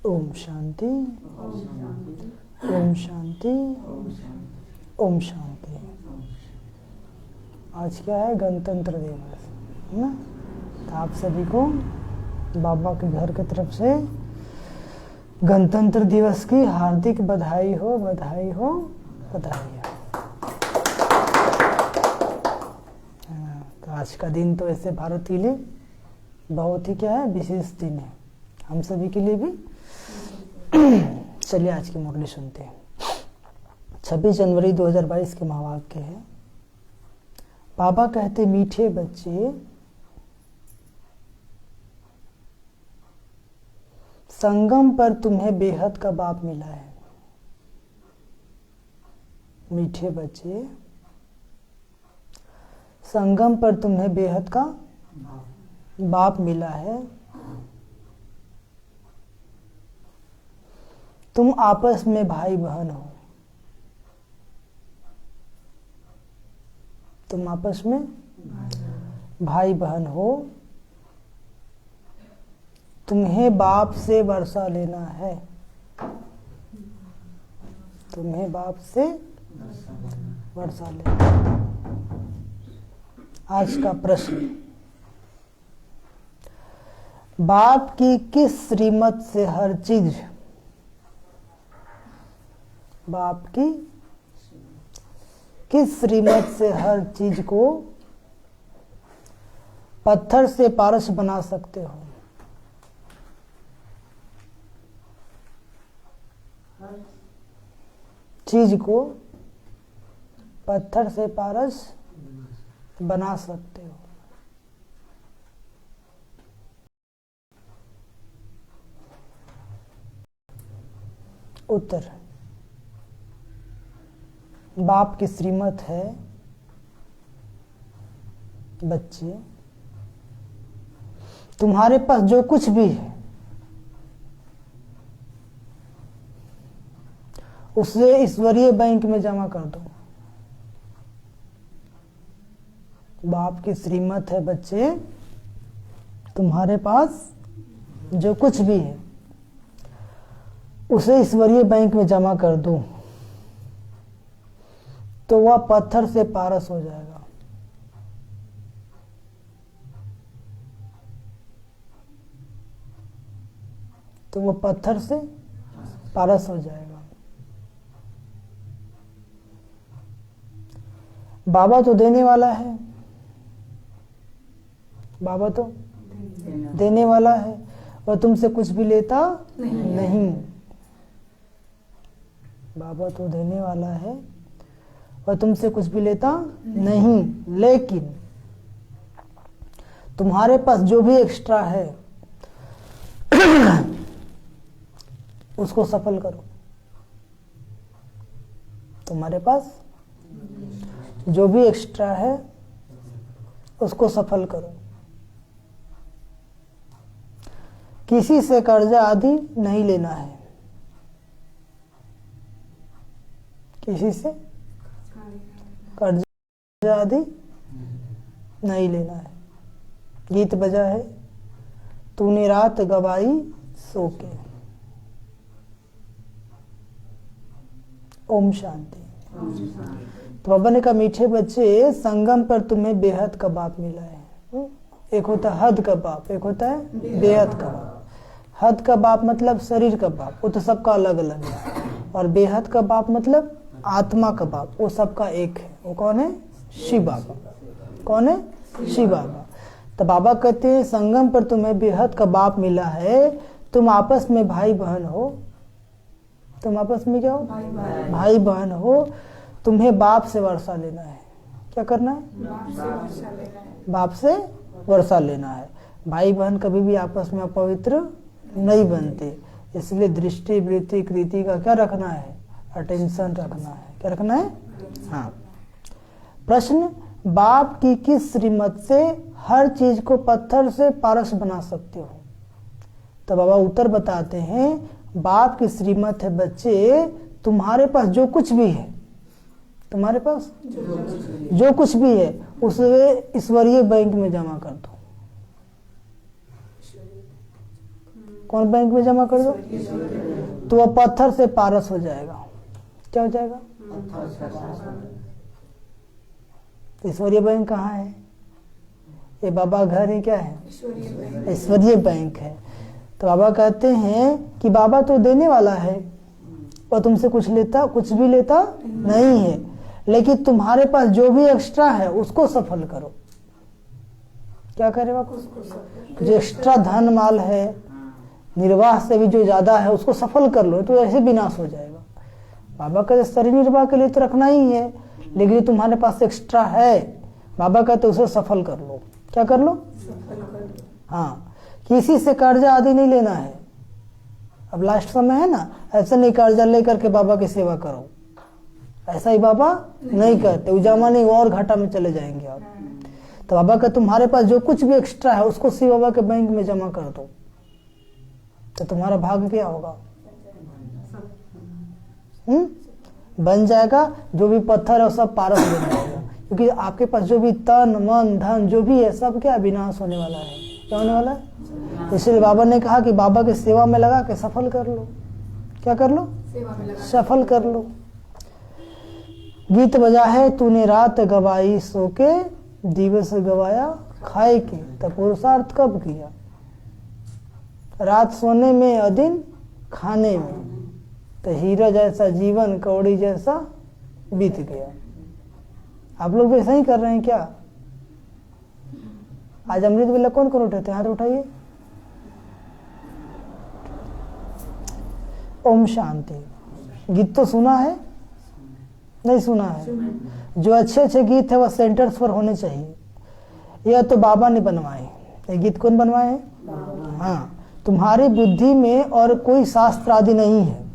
ओम शांति, ओम शांति, ओम शांति। आज क्या है? गणतंत्र दिवस है ना। तो आप सभी को बाबा के घर की तरफ से गणतंत्र दिवस की हार्दिक बधाई हो, बधाई हो, बधाई हो। तो आज का दिन तो ऐसे भारत के लिए बहुत ही क्या है, विशेष दिन है, हम सभी के लिए भी। चलिए आज की मुरली सुनते हैं। 26 जनवरी 2022 के महावाक्य है। बाबा कहते, मीठे बच्चे, संगम पर तुम्हें बेहद का बाप मिला है। मीठे बच्चे, संगम पर तुम्हें बेहद का बाप मिला है। तुम आपस में भाई बहन हो। तुम आपस में भाई बहन हो। तुम्हें बाप से वर्षा लेना है। तुम्हें बाप से वर्षा लेना है। आज का प्रश्न, बाप की किस श्रीमत से हर चीज, बाप की किस श्रीमत से हर चीज को पत्थर से पारस बना सकते हो? चीज को पत्थर से पारस बना सकते हो। उत्तर, बाप की श्रीमत है, बच्चे, तुम्हारे पास जो कुछ भी है उसे ईश्वरीय बैंक में जमा कर दो। बाप की श्रीमत है, बच्चे, तुम्हारे पास जो कुछ भी है उसे ईश्वरीय बैंक में जमा कर दो, तो वह पत्थर से पारस हो जाएगा। तो वह पत्थर से पारस हो जाएगा। बाबा तो देने वाला है, बाबा तो देने वाला है, और तुमसे कुछ भी लेता नहीं। बाबा तो देने वाला है और तुमसे कुछ भी लेता नहीं, लेकिन तुम्हारे पास जो भी एक्स्ट्रा है उसको सफल करो। तुम्हारे पास जो भी एक्स्ट्रा है उसको सफल करो। किसी से कर्जा आदि नहीं लेना है। किसी से कर्जा आदि नहीं लेना है। गीत बजा है, तूने रात गवाई सो के। ओम शांति। तो बाबा ने कहा, मीठे बच्चे, संगम पर तुम्हें बेहद का बाप मिला है। एक होता है हद का बाप, एक होता है बेहद का बाप। हद का बाप मतलब शरीर का बाप, वो तो सबका अलग अलग है। और बेहद का बाप मतलब आत्मा का बाप, वो सबका एक है। वो कौन है? शिव बाबा। कौन है? शिव बाबा। तो बाबा कहते हैं, संगम पर तुम्हें बेहद का बाप मिला है। तुम आपस में भाई बहन हो। तुम आपस में क्या हो? भाई बहन हो। तुम्हें बाप से वर्षा लेना है। क्या करना है? बाप से वर्षा लेना है। भाई बहन कभी भी आपस में अपवित्र नहीं बनते, इसलिए दृष्टि, वृत्ति, कृति का क्या रखना है? अटेंशन रखना है। क्या रखना है? हाँ। प्रश्न, बाप की किस श्रीमत से हर चीज को पत्थर से पारस बना सकते हो? तो बाबा उत्तर बताते हैं, बाप की श्रीमत है, बच्चे, तुम्हारे पास जो कुछ भी है, तुम्हारे पास जो कुछ भी है उसे ईश्वरीय बैंक में जमा कर दो। कौन बैंक में जमा कर दो? तो वह पत्थर से पारस हो जाएगा। क्या हो जाएगा? ईश्वरीय बैंक कहाँ है? ये बाबा घर है, क्या है? ईश्वरीय बैंक है। तो बाबा कहते हैं कि बाबा तो देने वाला है और तुमसे कुछ भी लेता नहीं है, लेकिन तुम्हारे पास जो भी एक्स्ट्रा है उसको सफल करो। क्या करे बाबा? जो एक्स्ट्रा धन माल है, निर्वाह से भी जो ज्यादा है उसको सफल कर लो, तो ऐसे विनाश हो जाएगा। बाबा कहते शरीर निर्वाह के लिए तो रखना ही है, लेकिन जो तुम्हारे पास एक्स्ट्रा है, बाबा कहते उसे सफल कर लो। क्या कर लो? हाँ, किसी से कर्जा आदि नहीं लेना है। अब लास्ट समय है ना, ऐसा नहीं कर्जा लेकर के बाबा की सेवा करो, ऐसा ही बाबा नहीं कहते। उजामा नहीं और घाटा में चले जाएंगे आप। तो बाबा का तुम्हारे पास जो कुछ भी एक्स्ट्रा है उसको शिव बाबा के बैंक में जमा कर दो, तो तुम्हारा भाग्य क्या होगा? बन जाएगा। जो भी पत्थर है वो सब पारस बन जाएगा, क्योंकि आपके पास जो भी तन मन धन जो भी है सब क्या विनाश होने वाला है। क्या होने वाला है? इसलिए बाबा ने कहा कि बाबा की सेवा में लगा के सफल कर लो। क्या कर लो? सफल कर लो। गीत बजा है तूने रात गवाई सो के, दिवस गवाया खाए के, तब पुरुषार्थ कब किया? रात सोने में और दिन खाने में, तो हीरा जैसा जीवन कौड़ी जैसा बीत गया। आप लोग भी ऐसा ही कर रहे हैं क्या? आज अमृत वेला कौन कौन उठाते? हाथ उठाइए। ओम शांति। गीत तो सुना है? नहीं सुना है? जो अच्छे अच्छे गीत है वह सेंटर्स पर होने चाहिए। यह तो बाबा ने बनवाए। ये गीत कौन बनवाए हैं? हाँ, तुम्हारी बुद्धि में और कोई शास्त्र आदि नहीं है।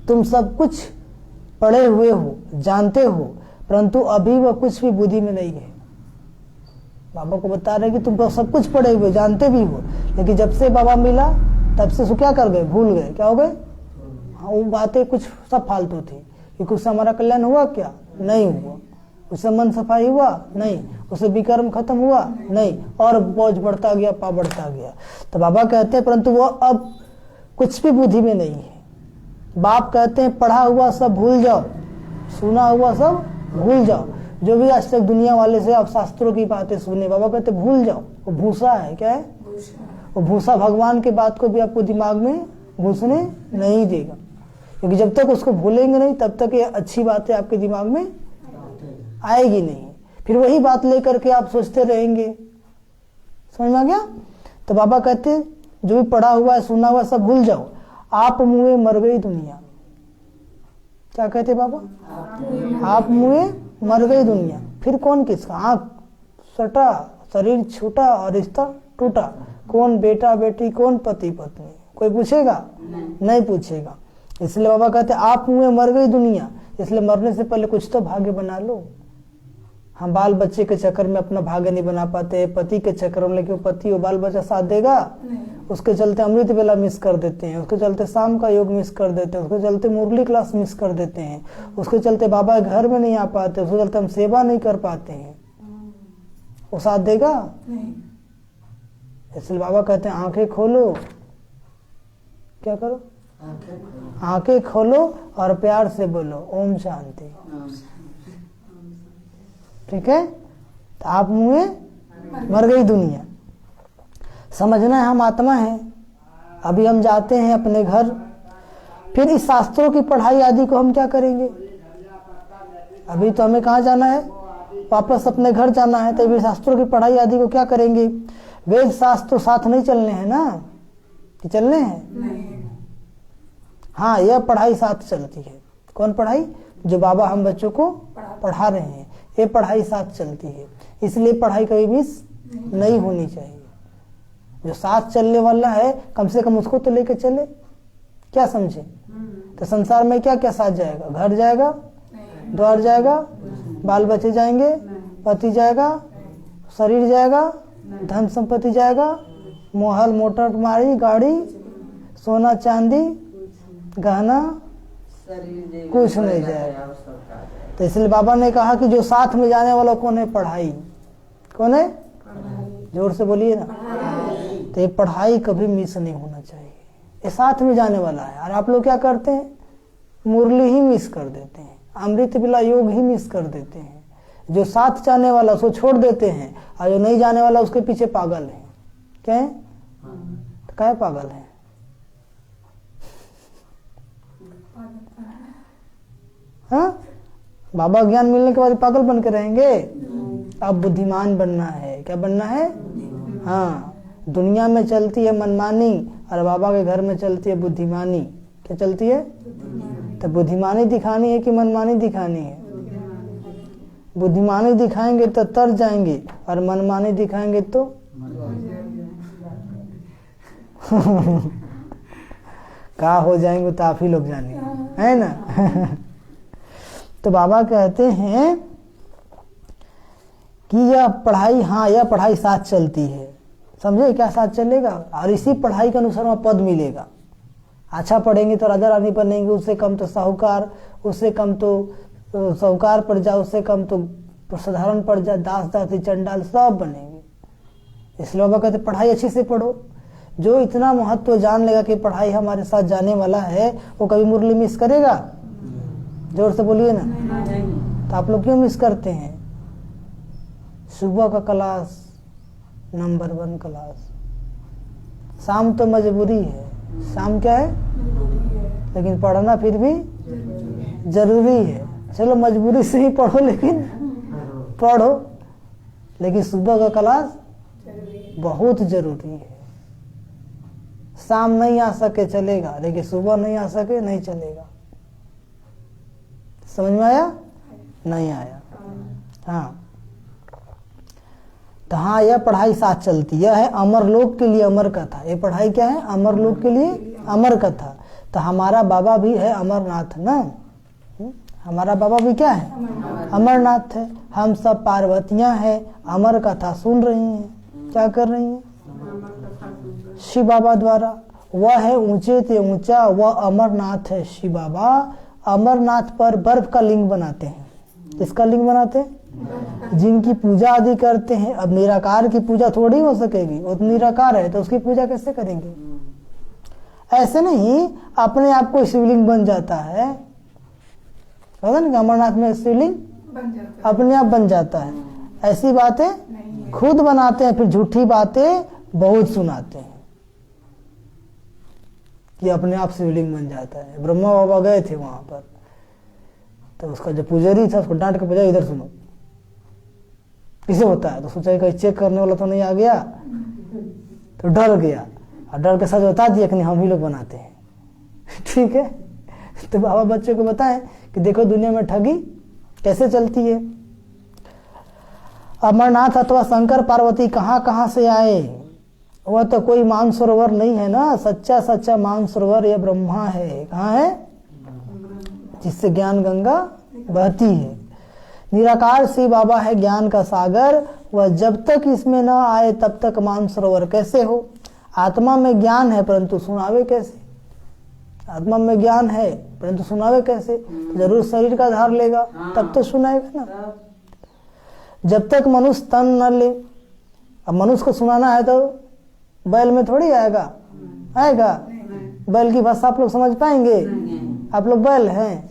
तुम सब कुछ पढ़े हुए हो, जानते हो, परंतु अभी वह कुछ भी बुद्धि में नहीं है। बाबा को बता रहे कि तुम सब कुछ पढ़े हुए जानते भी हो, लेकिन जब से बाबा मिला तब से क्या कर गए? भूल गए। क्या हो गए? हाँ, वो बातें कुछ सब फालतू थी कि कुछ हमारा कल्याण हुआ क्या? नहीं हुआ। उससे मन सफाई हुआ? नहीं। उससे विकर्म खत्म हुआ? नहीं। और बोझ बढ़ता गया, पाप बढ़ता गया। तो बाबा कहते हैं परंतु वो अब कुछ भी बुद्धि में नहीं है। बाप कहते हैं पढ़ा हुआ सब भूल जाओ, सुना हुआ सब भूल जाओ। जो भी आज तक दुनिया वाले से आप शास्त्रों की बातें सुने, बाबा कहते भूल जाओ। वो भूसा है। क्या है? वो भूसा भगवान के बात को भी आपको दिमाग में घुसने नहीं देगा, क्योंकि जब तक उसको भूलेंगे नहीं तब तक ये अच्छी बातें आपके दिमाग में आएगी नहीं। फिर वही बात लेकर के आप सोचते रहेंगे। समझ में आ गया? तो बाबा कहते जो भी पढ़ा हुआ है सुना हुआ सब भूल जाओ। आप मुए मर गई दुनिया। क्या कहते बाबा? आप मुए मर गई दुनिया। फिर कौन किसका? आंख सटा, शरीर छूटा और रिश्ता टूटा। कौन बेटा बेटी, कौन पति पत्नी? कोई पूछेगा? नहीं पूछेगा। इसलिए बाबा कहते आप मुए मर गई दुनिया। इसलिए मरने से पहले कुछ तो भाग्य बना लो। हम बाल बच्चे के चक्कर में अपना भाग्य नहीं बना पाते, पति के चक्कर में, लेकिन पति और बाल बच्चा साथ देगा? उसके चलते अमृत वेला मिस कर देते हैं, उसके चलते शाम का योग मिस कर देते हैं, उसके चलते मुरली क्लास मिस कर देते हैं, उसके चलते बाबा घर में नहीं आ पाते, उसके चलते हम सेवा नहीं कर पाते हैं। वो साथ देगा? इसलिए बाबा कहते हैं आंखें खोलो। क्या करो? आंखें खोलो और प्यार से बोलो ओम शांति। ठीक है? तो आप मुए मर गई दुनिया। समझना है हम आत्मा हैं। अभी हम जाते हैं अपने घर, फिर इस शास्त्रों की पढ़ाई आदि को हम क्या करेंगे? अभी तो हमें कहाँ जाना है? वापस अपने घर जाना है। तो अभी शास्त्रों की पढ़ाई आदि को क्या करेंगे? वेद शास्त्र तो साथ नहीं चलने हैं ना, कि चलने हैं? हाँ, यह पढ़ाई साथ चलती है। कौन पढ़ाई? जो बाबा हम बच्चों को पढ़ा रहे हैं, ये पढ़ाई साथ चलती है। इसलिए पढ़ाई कभी मिस नहीं होनी चाहिए। जो साथ चलने वाला है कम से कम उसको तो लेके चले। क्या समझे? तो संसार में क्या क्या साथ जाएगा? घर जाएगा, द्वार जाएगा, बाल बच्चे जाएंगे, पति जाएगा, शरीर जाएगा, धन संपत्ति जाएगा, मोहल मोटर मारी गाड़ी, सोना चांदी गहना, कुछ नहीं जाएगा। तो इसलिए बाबा ने कहा कि जो साथ में जाने वाला कौन है? पढ़ाई। कौन है? जोर से बोलिए ना। तो ये पढ़ाई कभी मिस नहीं होना चाहिए, ये साथ में जाने वाला है। और आप लोग क्या करते हैं, मुरली ही मिस कर देते हैं, अमृत बिला योग ही मिस कर देते हैं। जो साथ जाने वाला उसको छोड़ देते हैं, और जो नहीं जाने वाला उसके पीछे पागल है। क्या है? तो क्या पागल है? हाँ, बाबा ज्ञान मिलने के बाद पागल बन के रहेंगे? अब बुद्धिमान बनना है। क्या बनना है? हाँ, दुनिया में चलती है मनमानी और बाबा के घर में चलती है बुद्धिमानी। क्या चलती है? तो बुद्धिमानी दिखानी है कि मनमानी दिखानी है? बुद्धिमानी दिखाएंगे तो तर जाएंगे, और मनमानी दिखाएंगे तो क्या हो जाएंगे तो आप ही लोग जानिए, है ना। तो बाबा कहते हैं कि यह पढ़ाई, हाँ यह पढ़ाई साथ चलती है। समझे? क्या साथ चलेगा? और इसी पढ़ाई के अनुसार वहाँ पद मिलेगा। अच्छा पढ़ेंगे तो राजा रानी बनेंगे, उससे कम तो साहूकार, उससे कम तो साहूकार पड़ जाए, उससे कम तो साधारण पड़ जाए, दास दासी चंडाल सब बनेंगे। इसलिए बाबा कहते पढ़ाई अच्छे से पढ़ो। जो इतना महत्व जान लेगा कि पढ़ाई हमारे साथ जाने वाला है, वो कभी मुरली मिस करेगा? जोर से बोलिए ना। तो आप लोग क्यों मिस करते हैं? सुबह का क्लास नंबर 1 क्लास, शाम तो मजबूरी है। शाम क्या है? लेकिन पढ़ना फिर भी जरूरी है। चलो मजबूरी से ही पढ़ो, लेकिन पढ़ो। लेकिन सुबह का क्लास बहुत जरूरी है। शाम नहीं आ सके चलेगा, लेकिन सुबह नहीं आ सके नहीं चलेगा। समझ में आया? नहीं आया? हाँ। तो हाँ, यह पढ़ाई साथ चलती है। यह है अमरलोक के लिए अमर कथा। ये पढ़ाई क्या है? अमरलोक के लिए अमर कथा। तो हमारा बाबा भी है अमरनाथ ना। हमारा बाबा भी क्या है? अमरनाथ है। हम सब पार्वतियां हैं, अमर कथा सुन रही हैं। क्या कर रही हैं? शिव बाबा द्वारा। वह है ऊंचे से ऊंचा, वह अमरनाथ है शिव बाबा। अमरनाथ पर बर्फ का लिंग बनाते हैं। किसका लिंग बनाते हैं? जिनकी पूजा आदि करते हैं। अब निराकार की पूजा थोड़ी हो सकेगी, वो तो निराकार है, तो उसकी पूजा कैसे करेंगे? ऐसे नहीं अपने आप को शिवलिंग बन जाता है। पता नहीं अमरनाथ में शिवलिंग अपने आप बन जाता है। ऐसी बातें खुद बनाते हैं, फिर झूठी बातें बहुत सुनाते हैं कि अपने आप शिवलिंग बन जाता है। ब्रह्मा बाबा गए थे वहां पर, तो उसका जो पुजारी था उसको डांट के पूछा, इधर सुनो किसे होता है? तो सोचा कहीं चेक करने वाला तो नहीं आ गया, तो डर गया और डर के साथ बता दिया कि नहीं हम ही लोग बनाते हैं। ठीक है। तो बाबा बच्चे को बताएं कि देखो दुनिया में ठगी कैसे चलती है। अमरनाथ अथवा शंकर पार्वती कहाँ कहाँ से आए? वह तो कोई मानसरोवर नहीं है ना। सच्चा सच्चा मानसरोवर यह ब्रह्मा है। कहाँ है? जिससे ज्ञान गंगा बहती है। निराकार शिव बाबा है ज्ञान का सागर। वह जब तक इसमें न आए तब तक मानसरोवर कैसे हो? आत्मा में ज्ञान है परंतु सुनावे कैसे? आत्मा में ज्ञान है परंतु सुनावे कैसे? जरूर शरीर का आधार लेगा तब तो सुनाएगा ना। जब तक मनुष्य तन न ले, अब मनुष्य को सुनाना है तो बैल में थोड़ी आएगा? आएगा? बैल की भाषा आप लोग समझ पाएंगे? आप लोग बैल हैं,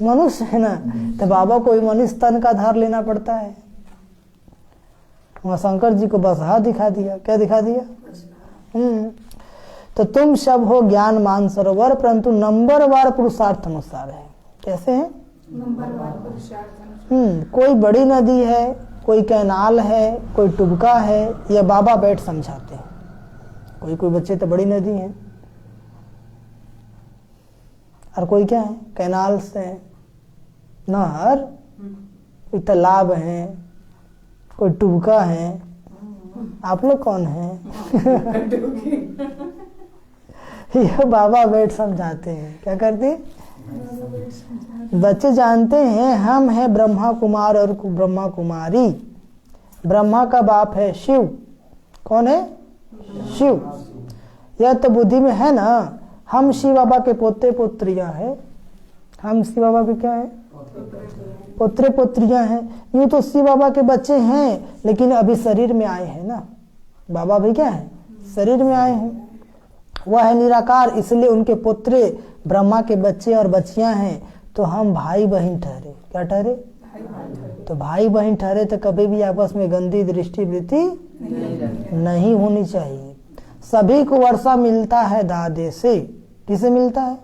मनुष्य है ना। तो बाबा को मनुष्य तन का आधार लेना पड़ता है। वहां शंकर जी को बस हाथ दिखा दिया। क्या दिखा दिया? तो तुम सब हो ज्ञान मानसरोवर, परंतु नंबरवार पुरुषार्थ अनुसार है। कैसे है? नंबरवार पुरुषार्थ। कोई बड़ी नदी है, कोई कैनाल है, कोई टुबका है, या बाबा बैठ समझाते हैं। कोई कोई बच्चे तो बड़ी नदी है, और कोई क्या है? कैनाल से नहर, कोई तालाब है, कोई टुबका है। आप लोग कौन है? यह बाबा बैठ समझाते हैं। क्या करते हैं? बच्चे जानते हैं हम हैं ब्रह्मा कुमार और ब्रह्मा कुमारी। ब्रह्मा का बाप है शिव। कौन है? शिव। यह तो बुद्धि में है ना। हम शिव बाबा के पोते पोत्रियां हैं। हम शिव बाबा के क्या है? पोत्रे पोत्रियां हैं। यूं तो शिव बाबा के बच्चे हैं, लेकिन अभी शरीर में आए हैं ना। बाबा भी क्या है, शरीर में आए हैं। वह है निराकार, इसलिए उनके पुत्र ब्रह्मा के बच्चे और बच्चियां हैं, तो हम भाई बहन ठहरे। क्या ठहरे? तो भाई बहन ठहरे तो कभी भी आपस में गंदी दृष्टि वृत्ति नहीं होनी चाहिए। सभी को वर्षा मिलता है दादे से। किसे मिलता है?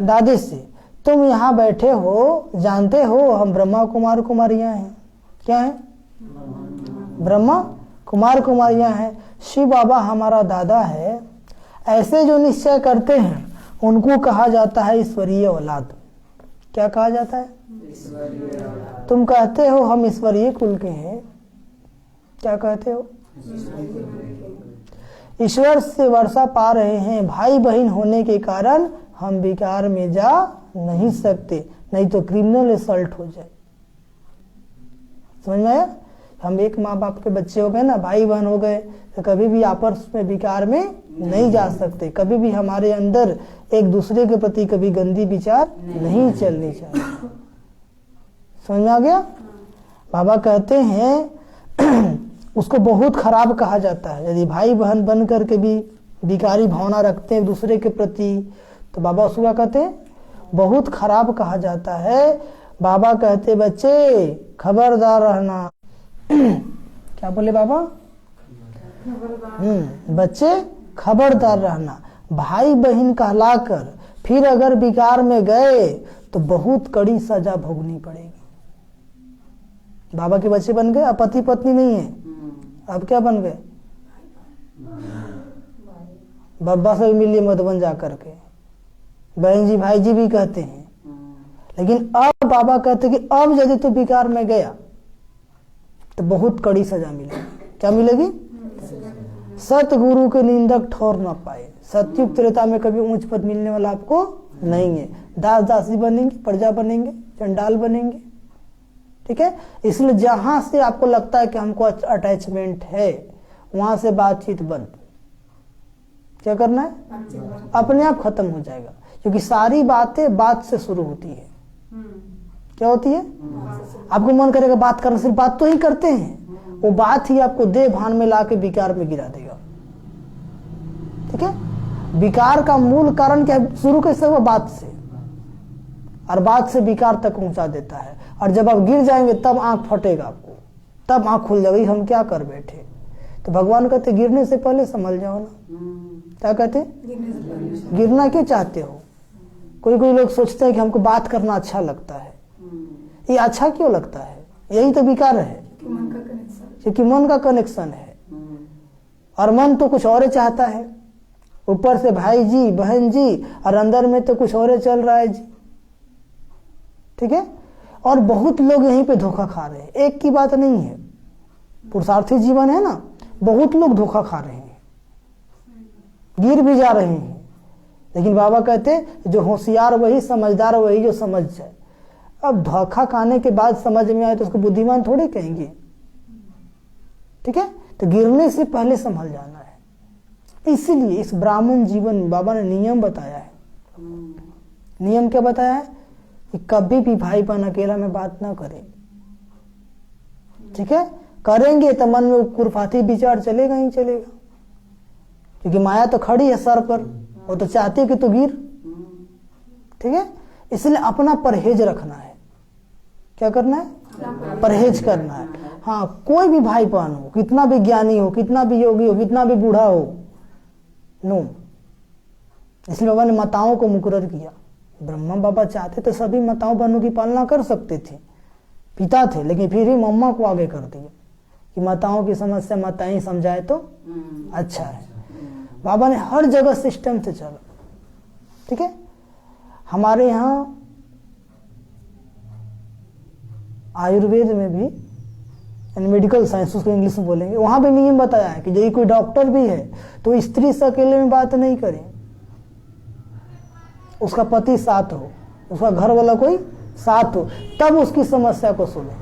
दादे से। तुम यहाँ बैठे हो, जानते हो हम ब्रह्मा कुमार कुमारियां हैं। क्या है? ब्रह्मा कुमार कुमारियां हैं। शिव बाबा हमारा दादा है। ऐसे जो निश्चय करते हैं उनको कहा जाता है ईश्वरीय औलाद। क्या कहा जाता है? तुम कहते हो हम ईश्वरीय कुल के हैं। क्या कहते हो? ईश्वर से वर्षा पा रहे हैं। भाई बहन होने के कारण हम विकार में जा नहीं सकते, नहीं तो क्रिमिनल असल्ट हो जाए। समझ में आया? हम एक माँ बाप के बच्चे हो गए ना, भाई बहन हो गए, तो कभी भी आपस में विकार में नहीं जा सकते। कभी भी हमारे अंदर एक दूसरे के प्रति कभी गंदी विचार नहीं चलनी चाहिए। समझ में आ गया? बाबा कहते हैं उसको बहुत खराब कहा जाता है। यदि भाई बहन बन करके भी विकारी भावना रखते हैं दूसरे के प्रति, तो बाबा उसको क्या कहते हैं? बहुत खराब कहा जाता है। बाबा कहते बच्चे खबरदार रहना। क्या बोले बाबा? बच्चे खबरदार रहना। भाई बहन कहलाकर फिर अगर विकार में गए तो बहुत कड़ी सजा भोगनी पड़ेगी। बाबा के बच्चे बन गए, अब पति पत्नी नहीं है, अब क्या बन गए? बब्बा से मिलिए मत बन जा करके, बहन जी भाई जी भी कहते हैं। लेकिन अब बाबा कहते कि अब यदि तू विकार में गया तो बहुत कड़ी सजा मिलेगी। क्या मिलेगी? सतगुरु के निंदक ठौर न पाए। सतयुग त्रेता में कभी ऊंच पद मिलने वाला आपको नहीं है। दास दासी बनेंगे, प्रजा बनेंगे, चंडाल बनेंगे। ठीक है? इसलिए जहां से आपको लगता है कि हमको अटैचमेंट है, वहां से बातचीत बंद। क्या करना है? अपने आप खत्म हो जाएगा, क्योंकि सारी बातें बात से शुरू होती है। क्या होती है? आपको मन करेगा बात करना, सिर्फ बात तो ही करते हैं, वो बात ही आपको देह भान में लाके विकार में गिरा देगा। ठीक है? विकार का मूल कारण क्या है? शुरू कैसे हुआ? बात से, और बात से विकार तक पहुंचा देता है। और जब आप गिर जाएंगे तब आंख फटेगा आपको, तब आंख खुल जाएगी हम क्या कर बैठे। तो भगवान कहते गिरने से पहले समझ जाओ ना। क्या कहते? गिरना क्यों चाहते हो? कोई कोई लोग सोचते हैं कि हमको बात करना अच्छा लगता है। ये अच्छा क्यों लगता है? यही तो विकार है, क्योंकि मन का कनेक्शन है, और मन तो कुछ और चाहता है। ऊपर से भाई जी बहन जी, और अंदर में तो कुछ और चल रहा है जी। ठीक है? और बहुत लोग यहीं पे धोखा खा रहे हैं। एक की बात नहीं है, पुरुषार्थी जीवन है ना, बहुत लोग धोखा खा रहे हैं, गिर भी जा रहे हैं। लेकिन बाबा कहते जो होशियार वही, समझदार वही जो समझ जाए। अब धोखा खाने के बाद समझ में आए तो उसको बुद्धिमान थोड़े कहेंगे। ठीक है? तो गिरने से पहले संभल जाना है। इसीलिए इस ब्राह्मण जीवन में बाबा ने नियम बताया है। नियम क्या बताया है? कि कभी भी भाई बहन अकेला में बात ना करें। ठीक है? करेंगे तो मन में कुरफाती विचार चलेगा ही चलेगा, क्योंकि माया तो खड़ी है सर पर, वो तो चाहती है कि तू गिर। ठीक है? इसलिए अपना परहेज रखना है। क्या करना है? परहेज करना है। हाँ, कोई भी भाई बहन हो, कितना भी ज्ञानी हो, कितना भी योगी हो, कितना भी बूढ़ा हो, नो। इसलिए बाबा ने माताओं को मुकर्रर किया। ब्रह्मा बाबा चाहते तो सभी माताओं बहनों की पालना कर सकते थे, पिता थे, लेकिन फिर भी मम्मा को आगे कर दिया कि माताओं की समस्या माताएं समझाए तो अच्छा है। बाबा ने हर जगह सिस्टम से चला। ठीक है? हमारे यहाँ आयुर्वेद में भी, मेडिकल साइंस उसको इंग्लिश में बोलेंगे, वहां भी नियम बताया है कि यदि कोई डॉक्टर भी है तो स्त्री से अकेले में बात नहीं करे, उसका पति साथ हो, उसका घर वाला कोई साथ हो, तब उसकी समस्या को सुने।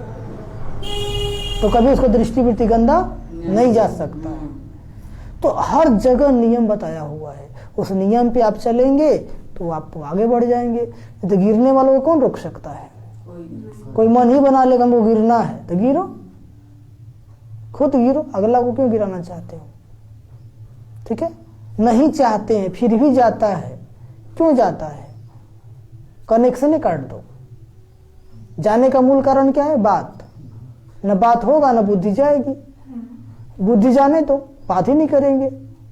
तो कभी उसको दृष्टिवृत्ति गंदा नहीं जा सकता है। तो हर जगह नियम बताया हुआ है, उस नियम पे आप चलेंगे तो आप आगे बढ़ जाएंगे। तो गिरने वालों को कौन रोक सकता है? कोई मन ही बना लेगा हमको गिरना है तो गिरो। खुद गिरो, अगला को क्यों गिराना चाहते हो? ठीक है, नहीं चाहते हैं फिर भी जाता है। क्यों जाता है? कनेक्शन ही काट दो। जाने का मूल कारण क्या है? बात। न बात होगा न बुद्धि जाएगी। बुद्धि जाने तो बात ही नहीं करेंगे,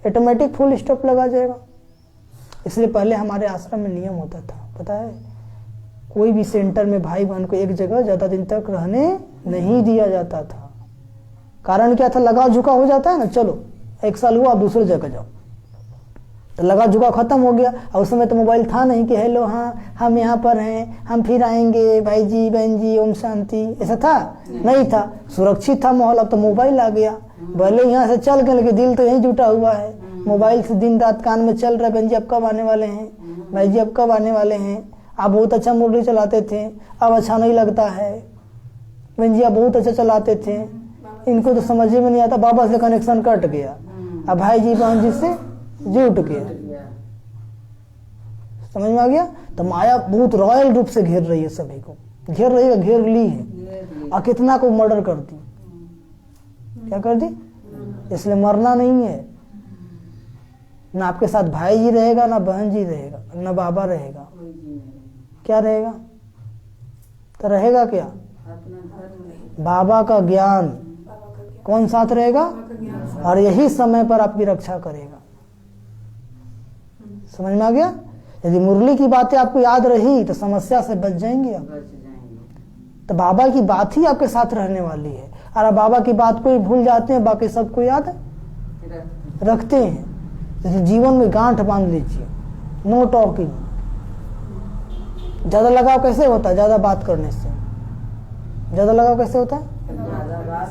ऑटोमेटिक फुल स्टॉप लगा जाएगा। इसलिए पहले हमारे आश्रम में नियम होता था, पता है, कोई भी सेंटर में भाई बहन को एक जगह ज्यादा दिन तक रहने नहीं दिया जाता था। कारण क्या था? लगा झुका हो जाता है ना, चलो 1 साल हुआ, दूसरी जगह जाओ, तो लगा झुका खत्म हो गया। और उस समय तो मोबाइल था नहीं कि हेलो हाँ हम यहाँ पर हैं, हम फिर आएंगे, भाई जी बहन जी ओम शांति, ऐसा था नहीं था। सुरक्षित था माहौल। अब तो मोबाइल आ गया, भले यहाँ से चल गए लेकिन दिल तो यहीं जुटा हुआ है। मोबाइल से दिन रात कान में चल रहा है, बहन जी अब कब आने वाले हैं, भाई जी अब कब आने वाले हैं, आप बहुत अच्छा मुरली चलाते थे अब अच्छा नहीं लगता है, बहन जी आप बहुत अच्छा चलाते थे, इनको तो समझ में नहीं आता, बाबा से कनेक्शन कट गया, अब भाई जी बहन जी से जुट गया। समझ में आ गया? तो माया बहुत रॉयल रूप से घेर रही है, सभी को घेर रही है, घेर ली है, और कितना को मर्डर कर दी। क्या कर दी? इसलिए मरना नहीं है। ना आपके साथ भाई जी रहेगा, ना बहन जी रहेगा, ना बाबा रहेगा। क्या रहेगा? तो रहेगा क्या? बाबा का ज्ञान। कौन साथ रहेगा? और यही समय पर आपकी रक्षा करेगा। समझ में आ गया? यदि मुरली की बातें आपको याद रही तो समस्या से बच जाएंगे आप। तो बाबा की बात ही आपके साथ रहने वाली है। और आप बाबा की बात को ही भूल जाते हैं, बाकी सबको याद रखते हैं। जैसे जीवन में गांठ बांध लीजिए, नो टॉकिंग। ज्यादा लगाव कैसे होता है? ज्यादा बात करने से। ज्यादा लगाव कैसे होता है?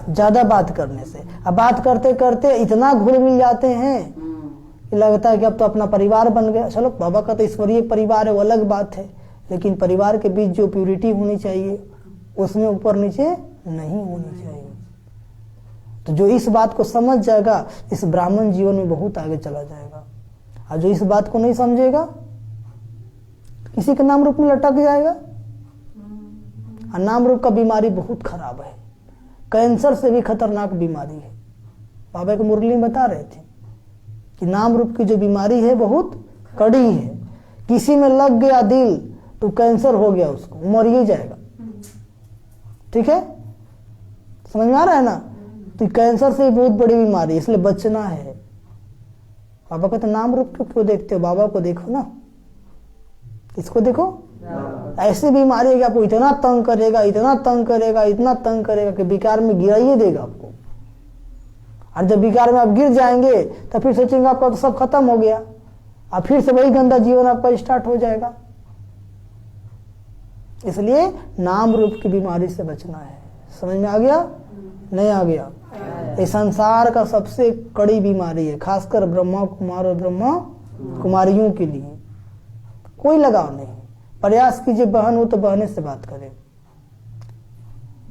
ज्यादा बात करने से। अब बात करते करते इतना घुल मिल जाते हैं कि लगता है कि अब तो अपना परिवार बन गया। चलो बाबा का तो ईश्वरीय परिवार है, वो अलग बात है, लेकिन परिवार के बीच जो प्यूरिटी होनी चाहिए उसमें ऊपर नीचे नहीं होनी चाहिए। तो जो इस बात को समझ जाएगा इस ब्राह्मण जीवन में बहुत आगे चला जाएगा, और जो इस बात को नहीं समझेगा किसी के नाम रूप में लटक जाएगा। और नाम रूप का बीमारी बहुत खराब है, कैंसर से भी खतरनाक बीमारी है। बाबा को मुरली में बता रहे थे कि नाम रूप की जो बीमारी है बहुत कड़ी है। किसी में लग गया दिल तो कैंसर हो गया, उसको मर ही जाएगा। ठीक है, समझ में आ रहा है ना? तो कैंसर से बहुत बड़ी बीमारी, इसलिए बचना है। बाबा कहते नाम रूप को क्यों देखते हो? बाबा को देखो ना। इसको देखो, ऐसी बीमारी है कि आपको इतना तंग करेगा, इतना तंग करेगा, इतना तंग करेगा कि विकार में गिरा ही देगा आपको। और जब विकार में आप गिर जाएंगे तो फिर सोचेंगे आपका तो सब खत्म हो गया, और फिर से वही गंदा जीवन आपका स्टार्ट हो जाएगा। इसलिए नाम रूप की बीमारी से बचना है। समझ में आ गया? नहीं आ गया? ये संसार का सबसे कड़ी बीमारी है, खासकर ब्रह्मा कुमार और ब्रह्मा कुमारियों के लिए। कोई लगाव नहीं। प्रयास कीजिए, बहन हो तो बहने से बात करें,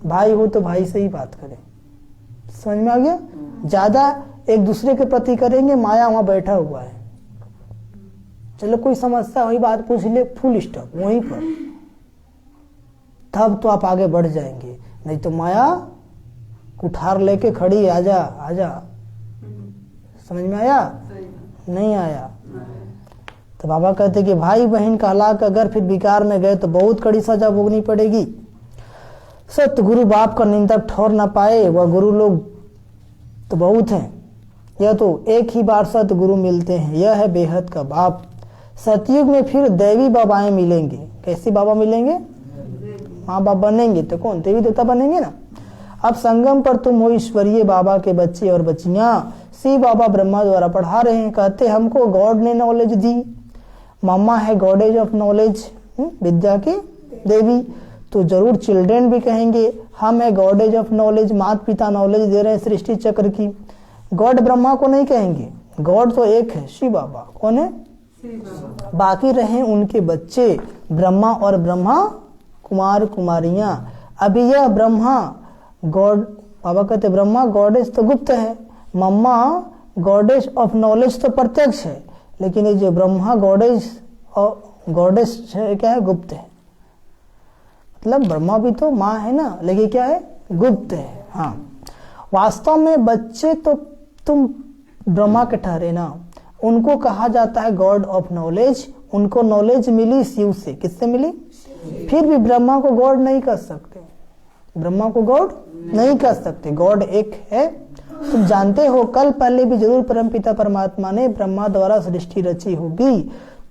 भाई हो तो भाई से ही बात करें। समझ में आ गया? ज्यादा एक दूसरे के प्रति करेंगे, माया वहां बैठा हुआ है। चलो कोई समस्या हुई, बात पूछ ले, फुल स्टॉप वहीं पर, तब तो आप आगे बढ़ जाएंगे। नहीं तो माया कुठार लेके खड़ी, आजा आजा। समझ में आया? नहीं आया? तो बाबा कहते कि भाई बहन कहला कर अगर फिर विकार में गए तो बहुत कड़ी सजा भोगनी पड़ेगी। सत्य गुरु बाप का निंदक ठहर ना पाए, वह गुरु लोग तो बहुत हैं, यह तो एक ही बार सत्य गुरु मिलते हैं, यह है बेहद का बाप। सतयुग में फिर दैवी बाबाएं मिलेंगे। कैसी बाबा मिलेंगे? माँ बाप बनेंगे तो कौन? देवी देवता बनेंगे ना। अब संगम पर तुम हो ईश्वरीय बाबा के बच्चे और बच्चियां। शिव बाबा ब्रह्मा द्वारा पढ़ा रहे हैं, कहते हमको गॉड ने नॉलेज दी। मम्मा है गॉडेज ऑफ नॉलेज, विद्या की देवी, तो जरूर चिल्ड्रेन भी कहेंगे हम है गॉडेज ऑफ नॉलेज, माता पिता नॉलेज दे रहे हैं सृष्टि चक्र की। गॉड ब्रह्मा को नहीं कहेंगे, गॉड तो एक है, शिव बाबा। कौन है? बाकी रहे उनके बच्चे ब्रह्मा और ब्रह्मा कुमार कुमारियां। अभी यह ब्रह्मा गॉड, बाबा कहते ब्रह्मा गॉडेज तो गुप्त है, मम्मा गॉडेज ऑफ नॉलेज तो प्रत्यक्ष है, लेकिन ये जो ब्रह्मा गॉडेज और गॉडेज क्या है? गुप्त है। मतलब ब्रह्मा भी तो माँ है ना, लेकिन क्या है? गुप्त है। हाँ, वास्तव में बच्चे तो तुम ब्रह्मा के ठहरे ना, उनको कहा जाता है गॉड ऑफ नॉलेज। उनको नॉलेज मिली शिव से। किससे मिली? फिर भी ब्रह्मा को गॉड नहीं कर सकते, ब्रह्मा को गॉड नहीं कर सकते। गॉड एक है। तुम जानते हो कल पहले भी जरूर परमपिता परमात्मा ने ब्रह्मा द्वारा सृष्टि रची होगी,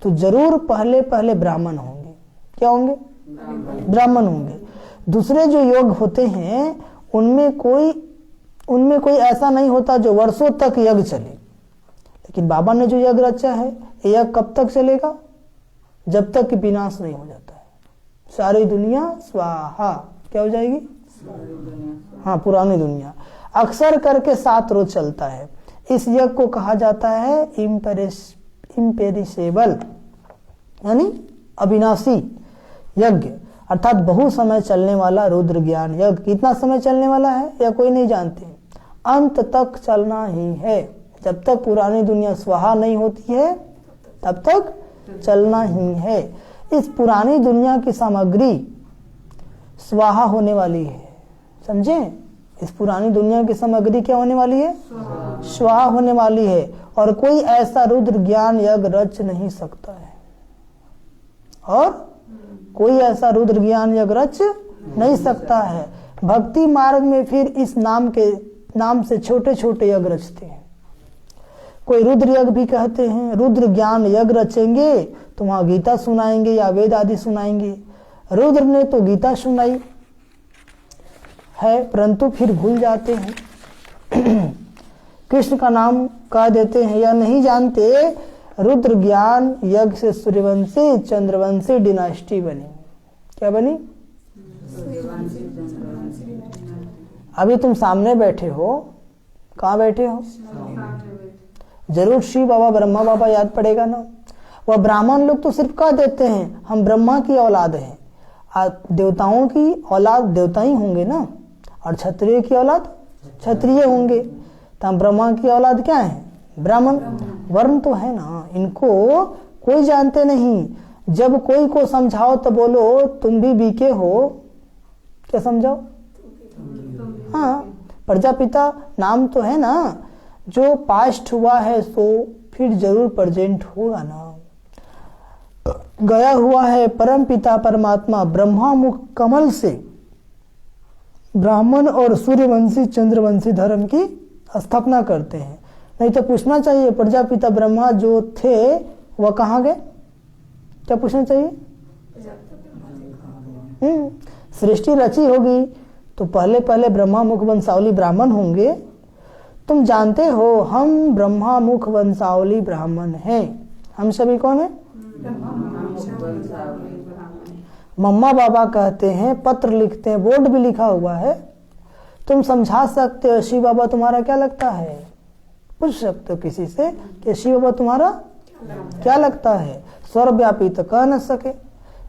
तो जरूर पहले पहले ब्राह्मण होंगे। क्या होंगे? ब्राह्मण होंगे। दूसरे जो योग होते हैं उनमें कोई ऐसा नहीं होता जो वर्षों तक यज्ञ चले, लेकिन बाबा ने जो यज्ञ रचा है, यज्ञ कब तक चलेगा? जब तक कि विनाश नहीं हो जाता है। सारी दुनिया स्वाहा क्या हो जाएगी? हाँ, पुरानी दुनिया। अक्सर करके 7 रोज चलता है। इस यज्ञ को कहा जाता है इम्पेरिसेबल, यानी अविनाशी यज्ञ, अर्थात बहु समय चलने वाला रुद्र ज्ञान यज्ञ। कितना समय चलने वाला है या कोई नहीं जानते? अंत तक चलना ही है। जब तक पुरानी दुनिया स्वाहा नहीं होती है तब तक चलना ही है। इस पुरानी दुनिया की सामग्री स्वाहा होने वाली है, समझे? इस पुरानी दुनिया की सामग्री क्या होने वाली है? स्वाहा होने वाली है। और कोई ऐसा रुद्र ज्ञान यज्ञ रच नहीं सकता है, और कोई ऐसा रुद्र ज्ञान यज्ञ रच नहीं सकता है। भक्ति मार्ग में फिर इस नाम से छोटे छोटे यज्ञ रचते हैं। कोई रुद्र यज्ञ भी कहते हैं। रुद्र ज्ञान यज्ञ रचेंगे तो वहां गीता सुनाएंगे या वेद आदि सुनाएंगे। रुद्र ने तो गीता सुनाई है, परंतु फिर भूल जाते हैं। कृष्ण का नाम कह देते हैं या नहीं जानते। रुद्र ज्ञान यज्ञ से सूर्यवंशी चंद्रवंशी डिनास्टी बनी। क्या बनी? अभी तुम सामने बैठे हो, कहाँ बैठे हो? जरूर शिव बाबा ब्रह्मा बाबा याद पड़ेगा ना। वह ब्राह्मण लोग तो सिर्फ कह देते हैं हम ब्रह्मा की औलाद हैं। देवताओं की औलाद देवता ही होंगे ना, और क्षत्रिय की औलाद क्षत्रिय होंगे। तो हम ब्रह्मा की औलाद क्या है? ब्राह्मण। वर्ण तो है ना। इनको कोई जानते नहीं। जब कोई को समझाओ तो बोलो तुम भी बीके हो। क्या समझाओ? हाँ, प्रजापिता नाम तो है ना। जो पास्ट हुआ है सो फिर जरूर प्रेजेंट होगा ना। गया हुआ है परम पिता परमात्मा ब्रह्मा मुख कमल से ब्राह्मण और सूर्यवंशी चंद्रवंशी धर्म की स्थापना करते हैं। नहीं तो पूछना चाहिए प्रजापिता ब्रह्मा जो थे वह कहाँ गए? क्या पूछना चाहिए? सृष्टि रची होगी तो पहले पहले ब्रह्मा मुख वंशावली ब्राह्मण होंगे। तुम जानते हो हम ब्रह्मा मुख वंशावली ब्राह्मण हैं। हम सभी कौन है? मम्मा बाबा कहते हैं, पत्र लिखते हैं, बोर्ड भी लिखा हुआ है। तुम समझा सकते हो शिव बाबा तुम्हारा क्या लगता है? पूछ सकते हो किसी से कि शिव बाबा तुम्हारा क्या लगता है? सर्वव्यापी तो कह न सके।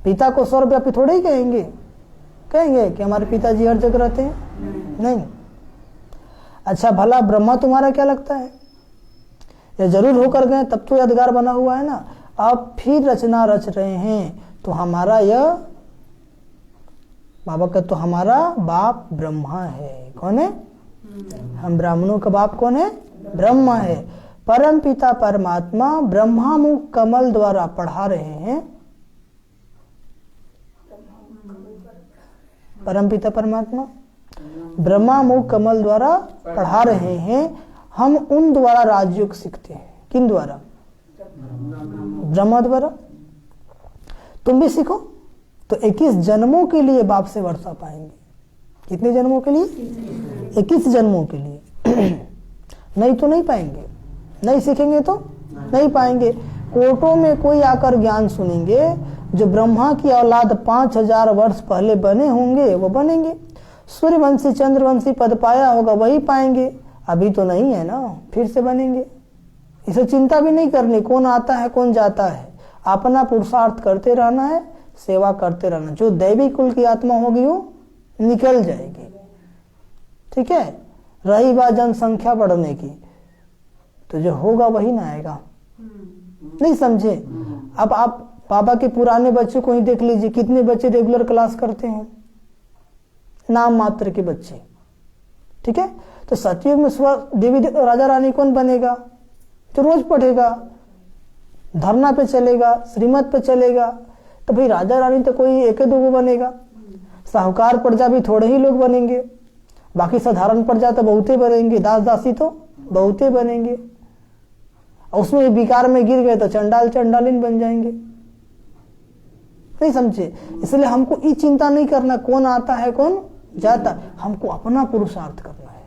पिता को सर्वव्यापी थोड़े ही कहेंगे कि हमारे पिताजी हर जगह रहते हैं? नहीं। अच्छा, भला ब्रह्मा तुम्हारा क्या लगता है? या जरूर होकर गए तब तो यादगार बना हुआ है ना। अब फिर रचना रच रहे हैं तो हमारा यह बाबा का तो हमारा बाप ब्रह्मा है। कौन है? हम ब्राह्मणों का बाप कौन है? ब्रह्मा है। परम पिता परमात्मा ब्रह्मा मुख कमल द्वारा पढ़ा रहे हैं। परम पिता परमात्मा ब्रह्मा मुख कमल द्वारा पढ़ा रहे हैं। हम उन द्वारा राजयोग सीखते हैं। किन द्वारा? ब्रह्मा द्वारा। तुम भी सीखो तो 21 जन्मों के लिए बाप से वर्षा पाएंगे। कितने जन्मों के लिए? 21 जन्मों के लिए। नहीं तो नहीं पाएंगे। नहीं सीखेंगे तो नहीं पाएंगे। कोर्टों में कोई आकर ज्ञान सुनेंगे। जो ब्रह्मा की औलाद 5000 वर्ष पहले बने होंगे वो बनेंगे। सूर्यवंशी चंद्रवंशी पद पाया होगा वही पाएंगे। अभी तो नहीं है ना, फिर से बनेंगे। इसे चिंता भी नहीं करनी कौन आता है कौन जाता है। अपना पुरुषार्थ करते रहना है, सेवा करते रहना। जो दैवी कुल की आत्मा होगी वो निकल जाएगी। ठीक है। रही बात जनसंख्या बढ़ने की, तो जो होगा वही ना आएगा। नहीं समझे? अब आप बाबा के पुराने बच्चों को ही देख लीजिए। कितने बच्चे रेगुलर क्लास करते हैं? नाम मात्र के बच्चे। ठीक है। तो सतयुग में देवी राजा रानी कौन बनेगा? जो रोज पढ़ेगा, धरना पे चलेगा, श्रीमत पे चलेगा। तो भाई राजा रानी तो कोई एक दो को बनेगा, साहूकार प्रजा भी थोड़े ही लोग बनेंगे, बाकी साधारण प्रजा तो बहुते बनेंगे, दास दासी तो बहुते बनेंगे। उसमें विकार में गिर गए तो चंडाल चंडालिन बन जाएंगे। नहीं समझे? इसलिए हमको ये चिंता नहीं करना कौन आता है कौन जाता, हमको अपना पुरुषार्थ करना है,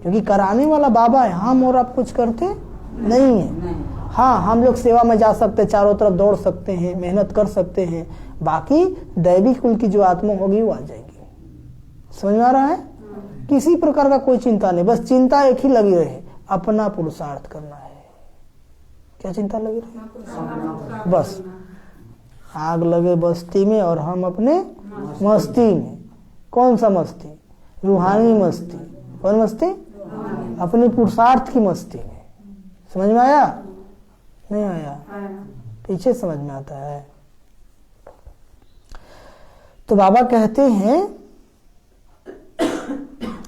क्योंकि कराने वाला बाबा है, हम और आप कुछ करते नहीं है। हाँ, हम लोग सेवा में जा सकते, चारों तरफ दौड़ सकते हैं, मेहनत कर सकते हैं, बाकी दैवी कुल की जो आत्मा होगी वो आ जाएगी। समझ में आ रहा है? किसी प्रकार का कोई चिंता नहीं, बस चिंता एक ही लगी रहे, अपना पुरुषार्थ करना है। क्या चिंता लगी रहे? बस आग लगे बस्ती में और हम अपने मस्ती में। कौन सा मस्ती? रूहानी मस्ती। कौन मस्ती? अपने पुरुषार्थ की मस्ती में। समझ में आया? नहीं आया? पीछे समझ में आता है। तो बाबा कहते हैं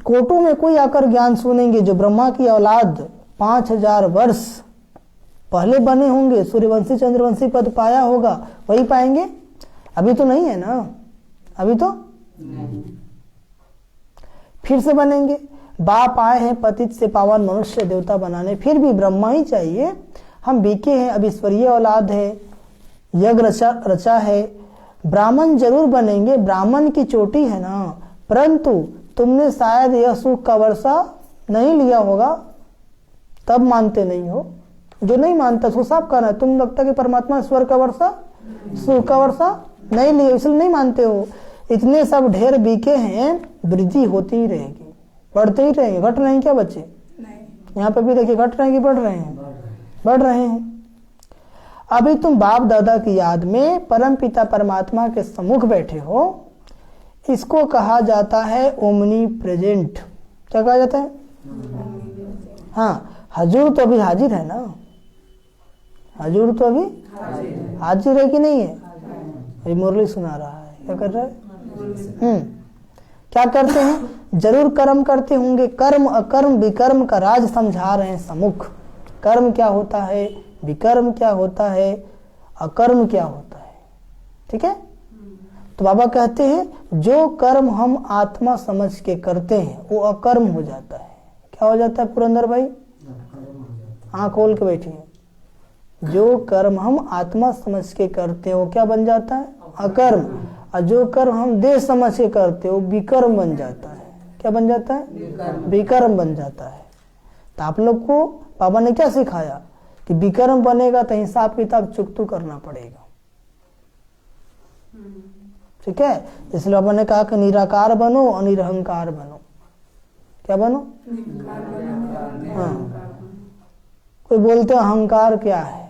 कोटों में कोई आकर ज्ञान सुनेंगे, जो ब्रह्मा की औलाद 5000 वर्ष पहले बने होंगे, सूर्यवंशी चंद्रवंशी पद पाया होगा, वही पाएंगे। अभी तो नहीं है ना, अभी तो नहीं। फिर से बनेंगे। बाप आए हैं पतित से पावन मनुष्य देवता बनाने, फिर भी ब्रह्मा ही चाहिए। हम बीके हैं, अब ईश्वरीय औलाद है, यज्ञ रचा है, ब्राह्मण जरूर बनेंगे, ब्राह्मण की चोटी है ना। परंतु तुमने शायद यह सुख का वर्षा नहीं लिया होगा, तब मानते नहीं हो। जो नहीं मानता उसको साफ करना है। तुम लगता कि परमात्मा स्वर्ग का वर्षा सुख का वर्षा नहीं लिया, इसलिए नहीं मानते हो। इतने सब ढेर बीके हैं, वृद्धि होती ही रहेगी, बढ़ते ही रहेंगे। घट रहे हैं क्या बच्चे? यहाँ पे भी देखिए, घट रहे हैं कि बढ़ रहे हैं? बढ़ रहे हैं। अभी तुम बाप दादा की याद में परम पिता परमात्मा के सम्मुख बैठे हो, इसको कहा जाता है ओमनी प्रेजेंट। क्या कहा जाता है? हाँ, हजूर तो अभी हाजिर है ना, हजूर तो अभी हाजिर है कि नहीं है? अभी मुरली सुना रहा है, क्या कर रहा है? क्या करते हैं? जरूर कर्म करते होंगे। कर्म अकर्म विकर्म का राज समझा रहे हैं सम्मुख। कर्म क्या होता है, विकर्म क्या होता है, अकर्म क्या होता है। ठीक है। तो बाबा कहते हैं जो कर्म हम आत्मा समझ के करते हैं वो अकर्म हो जाता है। क्या हो जाता है पुरंदर भाई? आंख खोल के बैठिए। जो कर्म हम आत्मा समझ के करते हैं वो क्या बन जाता है? अकर्म। और जो कर्म हम देह समझ के करते हैं वो विकर्म बन जाता है। क्या बन जाता है? विकर्म बन जाता है। तो आप लोग को बाबा ने क्या सिखाया कि विकर्म बनेगा तो हिसाब किताब चुकतू करना पड़ेगा। ठीक है। इसलिए बाबा ने कहा कि निराकार बनो और निरहंकार बनो। क्या बनो? हाँ। कोई बोलते अहंकार क्या है,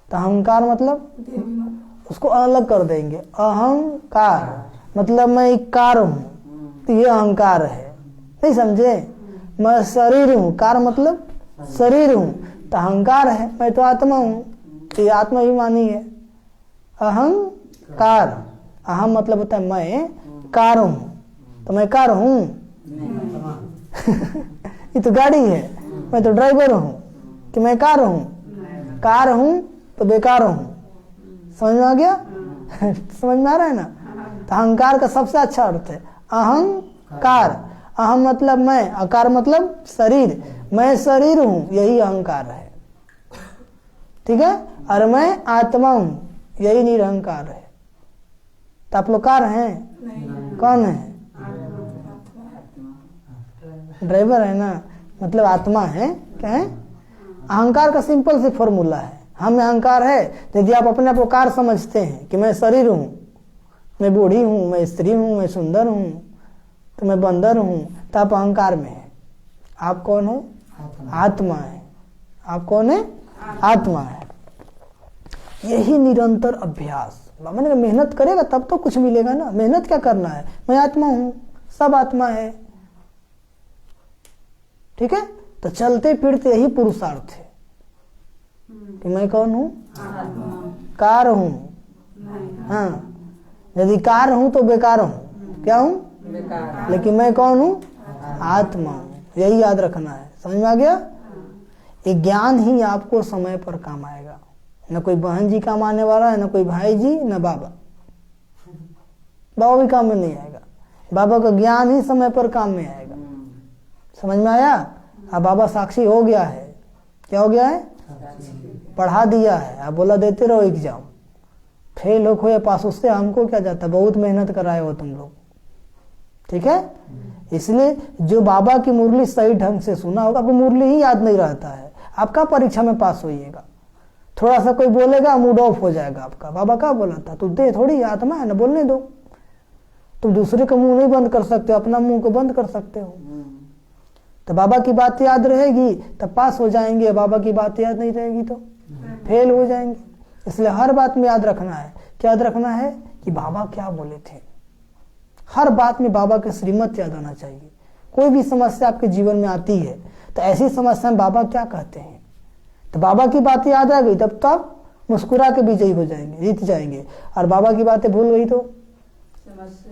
तो अहंकार मतलब उसको अलग कर देंगे। अहंकार मतलब मैं एक कार हूं, तो ये अहंकार है। नहीं समझे? मैं शरीर हूं, कार मतलब शरीर हूं, तो अहंकार है। मैं तो आत्मा हूं, तो ये आत्माभिमानी है। अहंकार, अहम मतलब होता है मैं कार हूं, तो मैं कार हूं? ये तो गाड़ी है, मैं तो ड्राइवर हूं कि मैं कार हूं? कार हूं तो बेकार हूं। समझ में आ गया? समझ में आ रहा है ना? तो अहंकार का सबसे अच्छा अर्थ है अहंकार। अहम मतलब मैं, अकार मतलब शरीर। मैं शरीर हूं, यही अहंकार है। ठीक है। और मैं आत्मा हूं, यही निरहंकार है। तो आप लोग कार हैं? कौन है? ड्राइवर है ना, मतलब आत्मा है। क्या है? अहंकार का सिंपल सी फॉर्मूला है। हम अहंकार है यदि आप अपने आप को कार समझते हैं कि मैं शरीर हूं, मैं बूढ़ी हूं, मैं स्त्री हूं, मैं सुंदर हूं, तो मैं बंदर हूं, तो आप अहंकार में है। आप कौन है? आत्मा है। आप कौन है? आत्मा है। यही निरंतर अभ्यास। बाबा ने कहा मेहनत करेगा तब तो कुछ मिलेगा ना। मेहनत क्या करना है? मैं आत्मा हूं, सब आत्मा है। ठीक है। तो चलते फिरते यही पुरुषार्थ है कि मैं कौन हूं? कार हूं। हाँ, यदि कार हूं तो बेकार हूं। क्या हूं? लेकिन मैं कौन हूँ? आत्मा हूँ। यही याद रखना है। समझ में आ गया? ये ज्ञान ही आपको समय पर काम आएगा। न कोई बहन जी काम आने वाला है, न कोई भाई जी, न बाबा। बाबा भी काम में नहीं आएगा। बाबा का ज्ञान ही समय पर काम में आएगा। समझ में आया? अब बाबा साक्षी हो गया है। क्या हो गया है? पढ़ा दिया है। अब बोला देते रहो एग्जाम, फेल हो या पास, उससे हमको क्या जाता? बहुत मेहनत कराए हो तुम लोग। ठीक है? इसलिए जो बाबा की मुरली सही ढंग से सुना होगा, आपको मुरली ही याद नहीं रहता है, आपका परीक्षा में पास होइएगा। थोड़ा सा कोई बोलेगा, मूड ऑफ हो जाएगा आपका। बाबा क्या बोला था? तू दे, थोड़ी आत्मा है ना, बोलने दो। तुम दूसरे का मुंह नहीं बंद कर सकते हो, अपना मुंह को बंद कर सकते हो। तो बाबा की बात याद रहेगी तब पास हो जाएंगे, बाबा की बात याद नहीं रहेगी तो फेल हो जाएंगे। इसलिए हर बात में याद रखना है। क्या याद रखना है? कि बाबा क्या बोले थे। हर बात में बाबा के श्रीमत याद आना चाहिए। कोई भी समस्या आपके जीवन में आती है तो ऐसी समस्या में बाबा क्या कहते हैं, तो बाबा की बात याद आ गई तब तो आप मुस्कुरा के विजयी हो जाएंगे, जीत जाएंगे। और बाबा की बातें भूल गई तो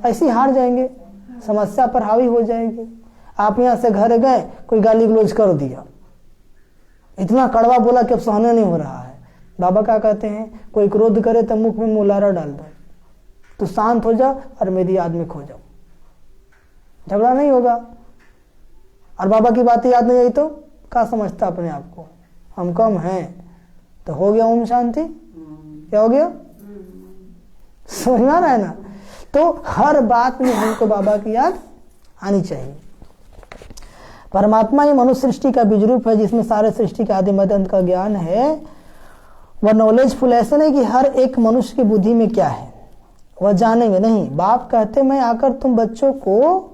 ऐसे हार जाएंगे, समस्या पर हावी हो जाएंगे। आप यहाँ से घर गए, कोई गाली गलौज कर दिया, इतना कड़वा बोला कि अब सहने नहीं हो रहा है। बाबा क्या कहते हैं? कोई क्रोध करे तो मुख में मुलारा डाल दो, तो शांत हो जाओ और मेरी याद में खो जाओ, झगड़ा नहीं होगा। और बाबा की बातें याद नहीं आई तो क्या समझता अपने आप को? हम कम हैं, तो हो गया ओम शांति। क्या हो गया? समझ में आ रहा है ना? तो हर बात में हमको बाबा की याद आनी चाहिए। परमात्मा ही मनुष्य सृष्टि का बीज रूप है, जिसमें सारे सृष्टि के आदि मध्य अंत का ज्ञान है। वह नॉलेजफुल ऐसा नहीं कि हर एक मनुष्य की बुद्धि में क्या है वह जानेंगे, नहीं। बाप कहते मैं आकर तुम बच्चों को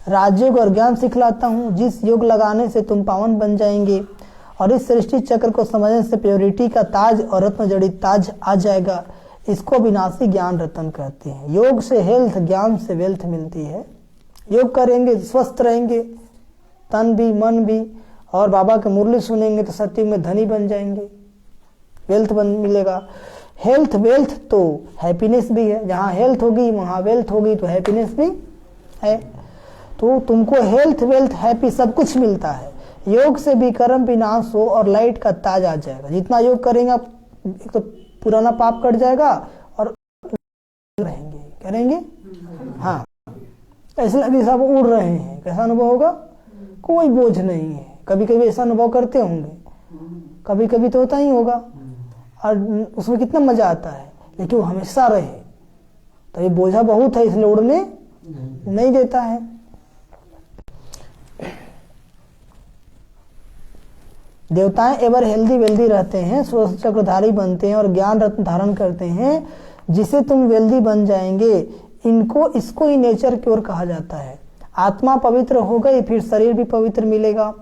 राजयोग और ज्ञान सिखलाता हूँ, जिस योग लगाने से तुम पावन बन जाएंगे और इस सृष्टि चक्र को समझने से प्योरिटी का ताज और रत्न जड़ित ताज आ जाएगा। इसको विनाशी ज्ञान रत्न कहते हैं। योग से हेल्थ, ज्ञान से वेल्थ मिलती है। योग करेंगे स्वस्थ रहेंगे, तन भी मन भी, और बाबा के मुरली सुनेंगे तो सत्युग में धनी बन जाएंगे, वेल्थ मिलेगा। हेल्थ वेल्थ तो हैप्पीनेस भी है। जहाँ हेल्थ होगी वहाँ वेल्थ होगी, तो हैप्पीनेस भी है। तो तुमको हेल्थ वेल्थ हैप्पी सब कुछ मिलता है। योग से भी कर्म विनाश हो और लाइट का ताज आ जाएगा। जितना योग करेंगे एक तो पुराना पाप कट जाएगा और रहेंगे, करेंगे। हाँ, ऐसे लगे सब उड़ रहे हैं। कैसा अनुभव होगा? कोई बोझ नहीं है। कभी कभी ऐसा अनुभव करते होंगे, कभी कभी तो होता ही होगा, और उसमें कितना मजा आता है। लेकिन वो हमेशा रहे तो ये बोझा बहुत है, इसलिए उड़ने नहीं देता है। देवताएं एवर हेल्दी वेल्दी रहते हैं, स्वस्थ चक्रधारी बनते हैं और ज्ञान रत्न धारण करते हैं, जिसे तुम वेल्दी बन जाएंगे। इसको ही नेचर की ओर कहा जाता है। आत्मा पवित्र हो गई, फिर शरीर भी पवित्र मिलेगा,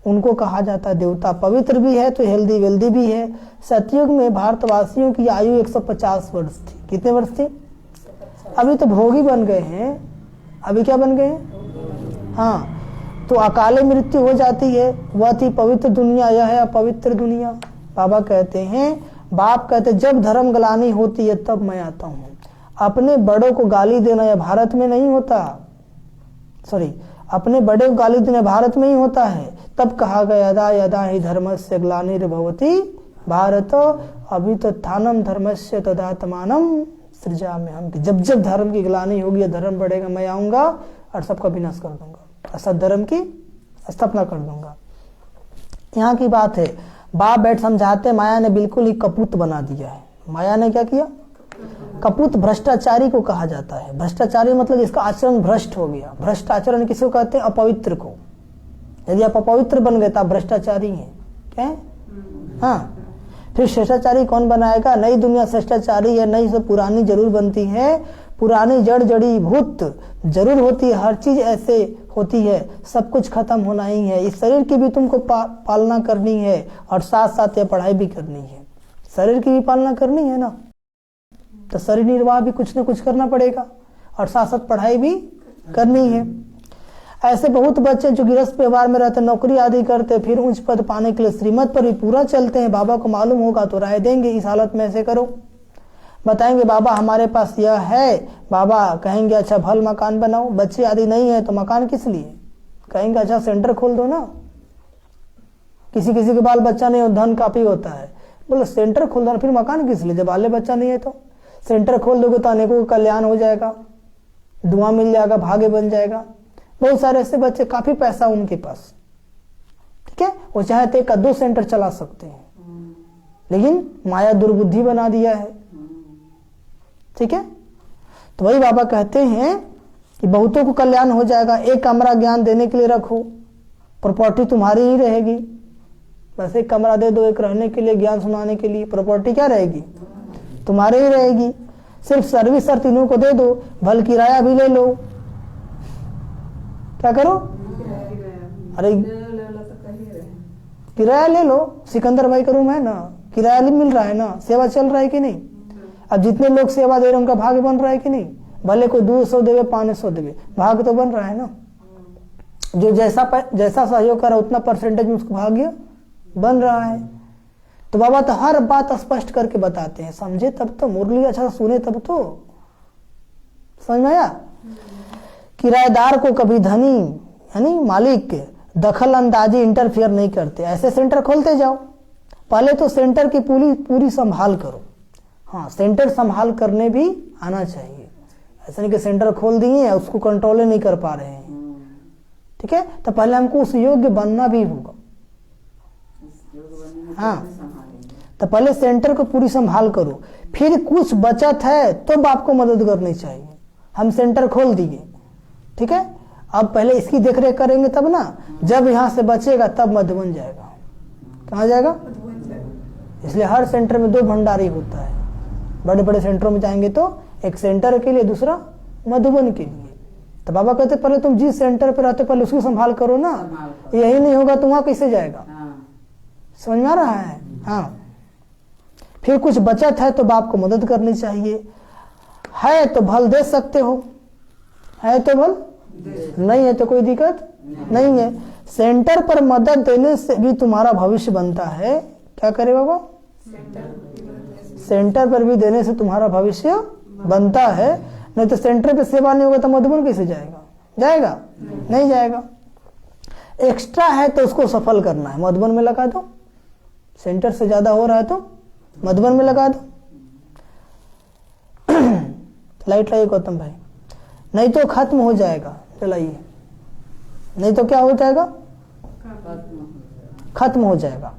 उनको कहा जाता है देवता। पवित्र भी है तो हेल्दी वेल्दी भी है। सतयुग में भारतवासियों की आयु 150 वर्ष थी। कितने वर्ष थी? अभी तो भोगी बन गए हैं। अभी क्या बन गए हैं? हाँ, तो अकाले मृत्यु हो जाती है। वह थी पवित्र दुनिया, यह है अपवित्र दुनिया। बाबा कहते हैं, बाप कहते जब धर्म गलानी होती है तब मैं आता हूँ। अपने बड़ों को गाली देना यह भारत में नहीं होता, अपने बड़े को गाली देना भारत में ही होता है। तब कहा गया यदा यदा ही धर्मस्य ग्लानिर्भवति भारत अभ्युत्थानम धर्मस्य तदात्मानं सृजाम्यहम्। जब जब धर्म की ग्लानि होगी, धर्म बढ़ेगा, मैं आऊंगा और सबका विनाश कर दूंगा, असत धर्म की स्थापना कर दूंगा। यहाँ की बात है। बाप बैठ समझाते, माया ने बिल्कुल ही कपूत बना दिया है। माया ने क्या किया? कपूत भ्रष्टाचारी को कहा जाता है। भ्रष्टाचारी मतलब जिसका आचरण भ्रष्ट हो गया। भ्रष्ट आचरण किसको कहते हैं? अपवित्र को। यदि आप अपवित्र बन गए तो आप भ्रष्टाचारी हैं। क्या है? हाँ, फिर श्रेष्ठाचारी कौन बनाएगा? नई दुनिया श्रेष्ठाचारी है, नई से पुरानी जरूर बनती है। पुरानी जड़ जड़ी भूत जरूर होती है, हर चीज ऐसे होती है, सब कुछ खत्म होना ही है। इस शरीर की भी तुमको पालना करनी है और साथ साथ ये पढ़ाई भी करनी है। शरीर की भी पालना करनी है ना, तो शरीर निर्वाह भी कुछ न कुछ करना पड़ेगा और साथ साथ पढ़ाई भी करनी है। ऐसे बहुत बच्चे जो गृहस्थ व्यवहार में रहते, नौकरी आदि करते, फिर उच्च पद पाने के लिए श्रीमत पर भी पूरा चलते हैं। बाबा को मालूम होगा तो राय देंगे, इस हालत में ऐसे करो। बताएंगे बाबा हमारे पास यह है, बाबा कहेंगे अच्छा भल मकान बनाओ, बच्चे आदि नहीं है तो मकान किस लिए, कहेंगे अच्छा सेंटर खोल दो ना। किसी किसी के बाल बच्चा नहीं हो, धन काफी होता है, बोले सेंटर खोल दो ना, फिर मकान किस लिए, जब बाले बच्चा नहीं है तो सेंटर खोल दोगे तो अनेकों का कल्याण हो जाएगा, दुआ मिल जाएगा, भाग्य बन जाएगा। बहुत सारे ऐसे बच्चे, काफी पैसा उनके पास, ठीक है, वो चाहते एक 2 सेंटर चला सकते हैं, लेकिन माया दुर्बुद्धि बना दिया है, ठीक है। तो वही बाबा कहते हैं कि बहुतों को कल्याण हो जाएगा, एक कमरा ज्ञान देने के लिए रखो, प्रॉपर्टी तुम्हारी ही रहेगी, बस एक कमरा दे दो, एक रहने के लिए, ज्ञान सुनाने के लिए, प्रॉपर्टी क्या रहेगी, तुम्हारी ही रहेगी। सिर्फ सर्विस और तीनों को दे दो, भल किराया भी ले लो, क्या करो, अरे किराया ले लो, सिकंदर भाई करूं मैं ना, किराया नहीं मिल रहा है ना, सेवा चल रहा है कि नहीं। अब जितने लोग सेवा दे रहे हैं उनका भाग्य बन रहा है कि नहीं, भले कोई 200 देवे 500 देवे, भाग्य तो बन रहा है ना। जो जैसा सहयोग कर रहा है उतना परसेंटेज में उसका भाग्य बन रहा है। तो बाबा तो हर बात स्पष्ट करके बताते हैं, समझे तब तो, मुरली अच्छा सुने तब तो, समझ में आया। किराएदार को कभी धनी यानी मालिक के दखल अंदाजी इंटरफियर नहीं करते, ऐसे सेंटर खोलते जाओ। पहले तो सेंटर की पूरी संभाल करो, हाँ सेंटर संभाल करने भी आना चाहिए, ऐसा नहीं कि सेंटर खोल दिए उसको कंट्रोल नहीं कर पा रहे हैं, ठीक है। तो पहले हमको उस योग्य बनना भी होगा, हाँ। तो पहले सेंटर को पूरी संभाल करो, फिर कुछ बचत है तो बाप को मदद करनी चाहिए। हम सेंटर खोल दिए, ठीक है, अब पहले इसकी देखरेख करेंगे तब ना, जब यहाँ से बचेगा तब मधुबन जाएगा। कहाँ जाएगा, इसलिए हर सेंटर में 2 भंडारी होता है। बड़े बड़े सेंटरों में जाएंगे तो एक सेंटर के लिए, दूसरा मधुबन के लिए। तो बाबा कहते पहले तुम जिस सेंटर पे रहते पहले उसकी संभाल करो ना, यही नहीं होगा तो वहां कैसे जाएगा, समझ में आ रहा है, हाँ। फिर कुछ बचत है तो बाप को मदद करनी चाहिए, है तो भल दे सकते हो, है तो भल, नहीं है तो कोई दिक्कत नहीं है। सेंटर पर मदद देने से भी तुम्हारा भविष्य बनता है। क्या करे बाबा, सेंटर पर भी देने से तुम्हारा भविष्य बनता है, नहीं तो सेंटर पे सेवा नहीं होगा तो मधुबन कैसे जाएगा, जाएगा नहीं जाएगा। एक्स्ट्रा है तो उसको सफल करना है, मधुबन में लगा दो, सेंटर से ज्यादा हो रहा है तो मधुबन में लगा दो। लाइट लाइए गौतम भाई, नहीं तो खत्म हो जाएगा, चलाइए, नहीं तो क्या हो जाएगा, खत्म हो जाएगा।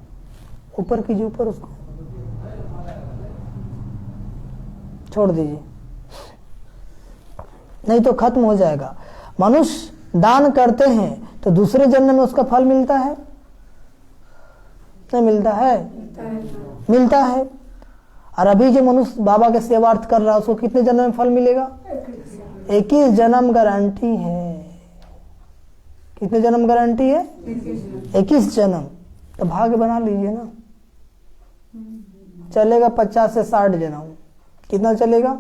ऊपर कीजिए, ऊपर उसको छोड़ दीजिए, नहीं तो खत्म हो जाएगा। मनुष्य दान करते हैं तो दूसरे जन्म में उसका फल मिलता है, नहीं मिलता है, मिलता है। और अभी जो मनुष्य बाबा के सेवार्थ कर रहा है उसको कितने जन्म में फल मिलेगा, 21 जन्म गारंटी है। कितने जन्म गारंटी है, 21 जन्म। तो भाग्य बना लीजिए ना, चलेगा 50 से 60 जन्म, कितना चलेगा।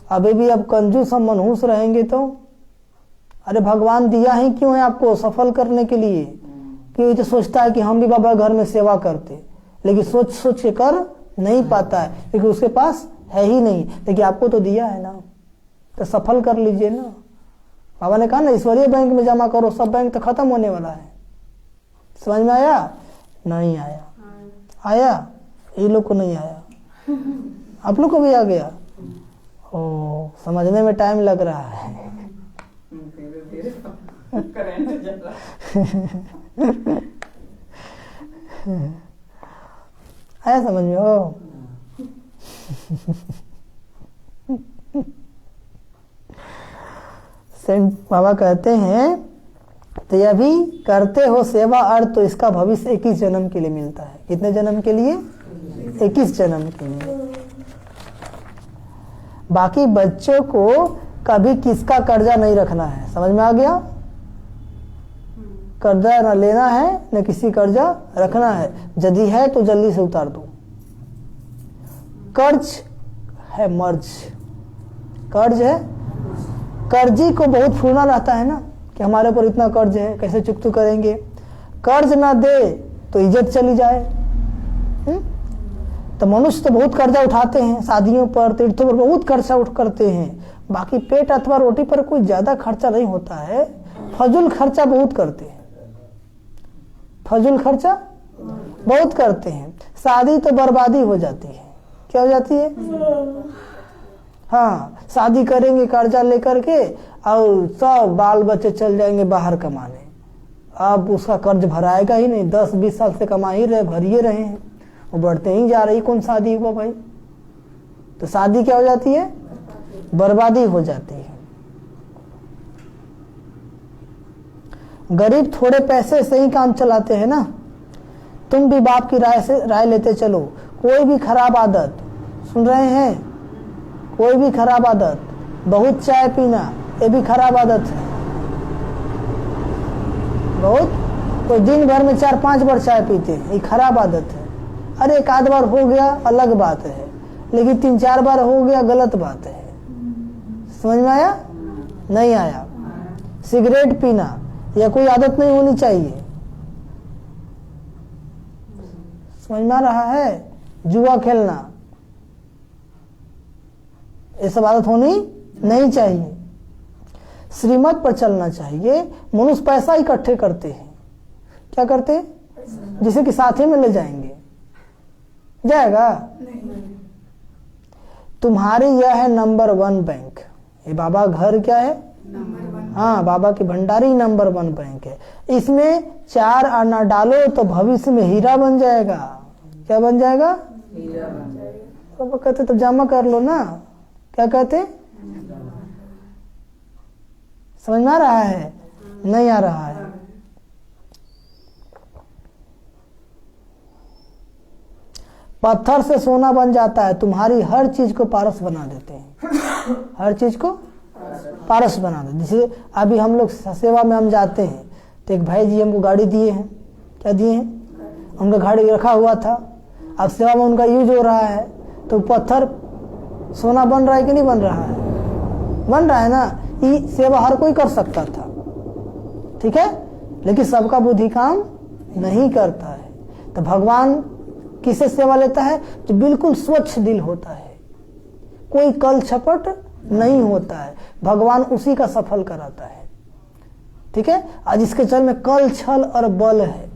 अभी भी अब कंजूस हम मनहूस रहेंगे तो, अरे भगवान दिया ही क्यों है आपको, सफल करने के लिए। क्यों तो सोचता है कि हम भी बाबा घर में सेवा करते, लेकिन सोच सोच के कर नहीं पाता है क्योंकि उसके पास है ही नहीं, लेकिन आपको तो दिया है ना, तो सफल कर लीजिए ना। बाबा ने कहा ना ईश्वरीय बैंक में जमा करो, सब बैंक तो खत्म होने वाला है। समझ में आया, नहीं आया, आया, ये लोग को नहीं आया, आप लोग को भी आ गया। ओ, समझने में टाइम लग रहा है। आया समझ में, हो बाबा कहते हैं तो यह भी करते हो सेवा अर्थ तो इसका भविष्य 21 जन्म के लिए मिलता है। कितने जन्म के लिए, 21 जन्म के लिए। बाकी बच्चों को कभी किसका कर्जा नहीं रखना है, समझ में आ गया। कर्जा न लेना है न किसी कर्जा रखना है, यदि है तो जल्दी से उतार दो। कर्ज है मर्ज, कर्ज है, कर्जी को बहुत फूलना रहता है ना कि हमारे ऊपर इतना कर्ज है, कैसे चुकता करेंगे। कर्ज ना दे तो इज्जत चली जाए, तो मनुष्य तो बहुत कर्जा उठाते हैं, शादियों पर, तीर्थों पर बहुत खर्चा करते हैं, बाकी पेट अथवा रोटी पर कोई ज्यादा खर्चा नहीं होता है। फजूल खर्चा बहुत करते हैं, फजूल खर्चा बहुत करते हैं। शादी तो बर्बादी हो जाती है। क्या हो जाती है? हाँ, शादी करेंगे कर्जा लेकर के और सब बाल बच्चे चल जाएंगे बाहर कमाने। अब उसका कर्ज भराएगा ही नहीं, 10-20 साल से कमा ही रहे, भर ही रहे हैं, वो बढ़ते ही जा रही, कौन शादी हुआ भाई? तो शादी क्या हो जाती है? बर्बादी हो जाती है। गरीब थोड़े पैसे से ही काम चलाते हैं ना। तुम भी बाप की राय लेते चलो। कोई भी खराब आदत, सुन रहे हैं, कोई भी खराब आदत, बहुत चाय पीना, ये भी खराब आदत है। बहुत, कोई दिन भर में 4-5 बार चाय पीते हैं, ये खराब आदत है। अरे एक आध बार हो गया अलग बात है, लेकिन 3-4 बार हो गया गलत बात है। समझ में आया? नहीं आया? सिगरेट पीना या कोई आदत नहीं होनी चाहिए। समझ में आ रहा है? जुआ खेलना, ये सब आदत होनी नहीं चाहिए। श्रीमत पर चलना चाहिए। मनुष्य पैसा इकट्ठे करते हैं, क्या करते हैं? जिसे कि साथ ही में ले जाएंगे, जाएगा नहीं। तुम्हारी यह है नंबर 1 बैंक। ये बाबा घर क्या है? हाँ, बाबा की भंडारी नंबर 1 बैंक है। इसमें 4 आना डालो तो भविष्य में हीरा बन जाएगा। क्या बन जाएगा? हीरा बन जाएगा। बाबा कहते तो जमा कर लो ना। क्या कहते? समझ में आ रहा है? नहीं आ रहा है? पत्थर से सोना बन जाता है। तुम्हारी हर चीज को पारस बना देते हैं, हर चीज को पारस बना देते। जैसे अभी हम लोग सेवा में हम जाते हैं तो एक भाई जी हमको गाड़ी दिए हैं। क्या दिए हैं? उनका गाड़ी रखा हुआ था, अब सेवा में उनका यूज हो रहा है, तो पत्थर सोना बन रहा है कि नहीं बन रहा है? बन रहा है ना। ये सेवा हर कोई कर सकता था, ठीक है, लेकिन सबका बुद्धि काम नहीं करता है। तो भगवान किसे सेवा लेता है? जो बिल्कुल स्वच्छ दिल होता है, कोई कल छपट नहीं होता है, भगवान उसी का सफल कराता है। ठीक है। आज इसके चल में कल छल और बल है,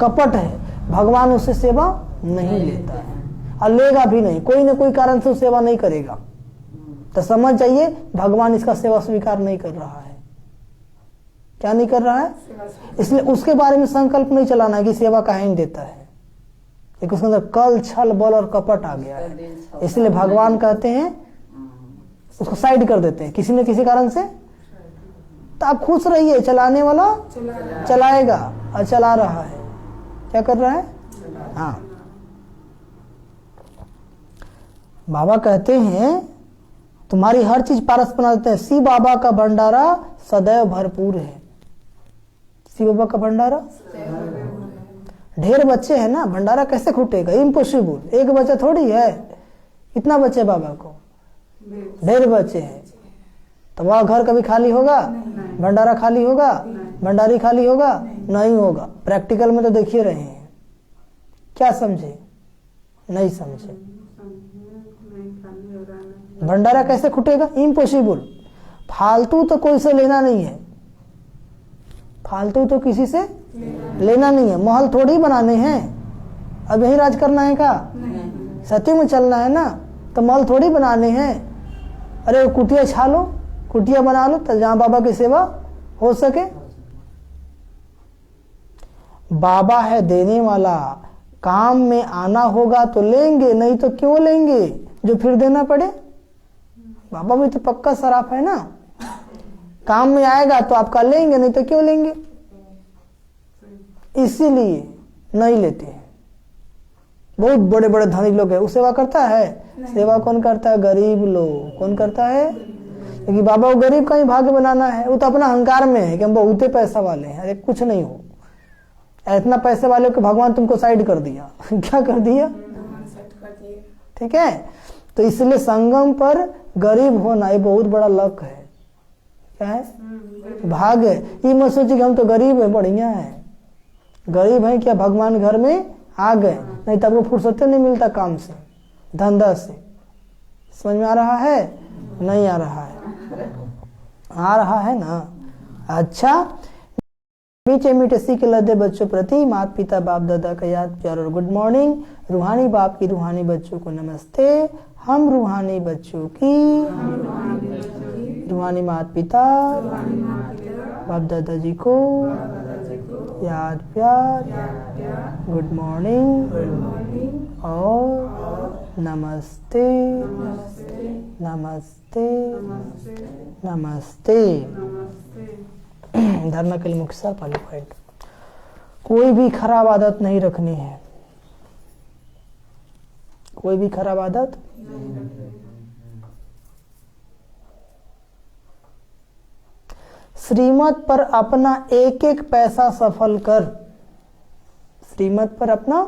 कपट है, भगवान उससे सेवा नहीं लेता है और लेगा भी नहीं। कोई ना कोई कारण से सेवा नहीं करेगा, तो समझ जाइए भगवान इसका सेवा स्वीकार नहीं कर रहा है। क्या नहीं कर रहा है? इसलिए उसके बारे में संकल्प नहीं चलाना है कि सेवा काहे नहीं देता है, लेकिन उसके अंदर कल छल बल और कपट आ गया है। इसलिए भगवान कहते हैं उसको साइड कर देते हैं किसी न किसी कारण से। तो आप खुश रहिए, चलाने वाला चलाएगा और चला रहा है। क्या कर रहा है? हाँ, बाबा कहते हैं तुम्हारी हर चीज पारस बना देते हैं। शिव बाबा का भंडारा सदैव भरपूर है। शिव बाबा का भंडारा, ढेर बच्चे हैं ना, भंडारा कैसे खूटेगा? इम्पॉसिबल। एक बच्चा थोड़ी है, कितना बच्चे बाबा को? ढेर बच्चे हैं। तो वह घर कभी खाली होगा? भंडारा खाली होगा? भंडारी खाली होगा? नहीं होगा। प्रैक्टिकल में तो देखिए रहे हैं। क्या समझे? नहीं समझे। भंडारा कैसे खुटेगा? इम्पॉसिबल। फालतू तो कोई से लेना नहीं है, फालतू तो किसी से लेना नहीं है। महल थोड़ी बनाने हैं, अब यही राज करना है का? सत्य में चलना है ना, तो महल थोड़ी बनाने हैं। अरे कुटिया छा लो, कुटिया बना लो, तो जहां बाबा की सेवा हो सके। बाबा है देने वाला, काम में आना होगा तो लेंगे, नहीं तो क्यों लेंगे जो फिर देना पड़े। बाबा भी तो पक्का सराफ है ना, काम में आएगा तो आपका लेंगे, नहीं तो क्यों लेंगे। इसीलिए नहीं लेते हैं। बहुत बड़े बड़े धनिक लोग हैं, वो सेवा करता है? सेवा कौन करता है? गरीब लोग। कौन करता है? क्योंकि बाबा को गरीब का ही भाग्य बनाना है। वो तो अपना अहंकार में है कि हम बहुते पैसा वाले हैं। अरे कुछ नहीं हो, इतना पैसे वाले को भगवान तुमको साइड कर दिया। क्या कर दिया? ठीक है। तो इसलिए संगम पर गरीब होना ये बहुत बड़ा लक है। क्या है? भाग्य है। ये मत सोचिए कि हम तो गरीब है, बढ़िया है। गरीब है क्या? भगवान घर में आ गए, नहीं तो आपको फुर्सत नहीं मिलता काम से, धंधा से। समझ में आ रहा है? नहीं आ रहा है? आ रहा है ना? अच्छा, मीठे मीठे सीख लदे बच्चों प्रति माता पिता बाप दादा का याद प्यार और गुड मॉर्निंग। रूहानी बाप की रूहानी बच्चों को नमस्ते। हम रूहानी बच्चों की रूहानी माता पिता बाप दादाजी को याद प्यार, गुड मॉर्निंग और नमस्ते नमस्ते नमस्ते। धारणा के लिए मुख्य सार पहले पॉइंट, कोई भी खराब आदत नहीं रखनी है। कोई भी खराब आदत श्रीमत पर अपना एक एक पैसा सफल कर, श्रीमत पर अपना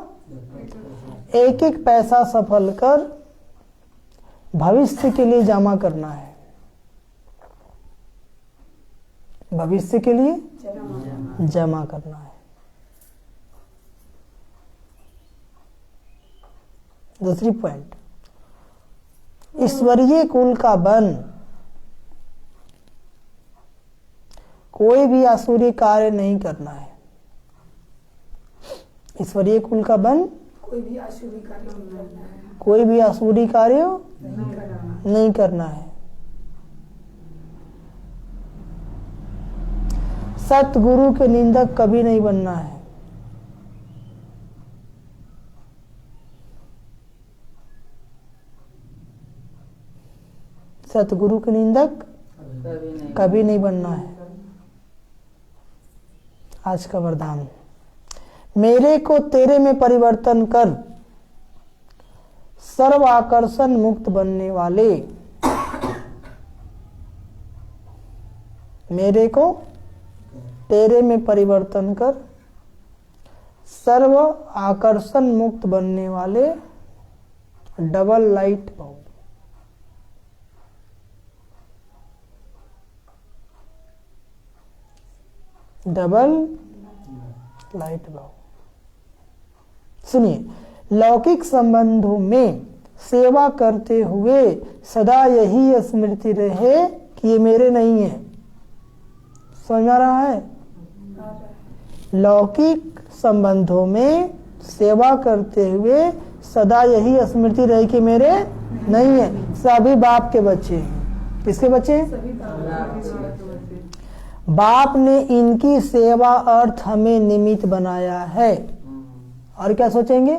एक एक पैसा सफल कर भविष्य के लिए जमा करना है। भविष्य के लिए जमा करना है। दूसरी पॉइंट, ईश्वरीय कुल का बन, कोई भी आसुरी कार्य नहीं करना है। ईश्वरीय कुल का बन, कोई भी आसुरी कार्य नहीं करना है। सतगुरु के निंदक कभी नहीं बनना है। सतगुरु के निंदक कभी नहीं बनना है। आज का वरदान, मेरे को तेरे में परिवर्तन कर सर्व आकर्षण मुक्त बनने वाले, मेरे को तेरे में परिवर्तन कर सर्व आकर्षण मुक्त बनने वाले double light bulb. Double light bulb. सुनिए, लौकिक संबंधों में सेवा करते हुए सदा यही स्मृति रहे कि ये मेरे नहीं है। समझ में आ रहा है? लौकिक संबंधों में सेवा करते हुए सदा यही स्मृति रहे कि मेरे नहीं है। सभी बाप के बच्चे हैं। किसके बच्चे? बाप ने इनकी सेवा अर्थ हमें निमित्त बनाया है। और क्या सोचेंगे?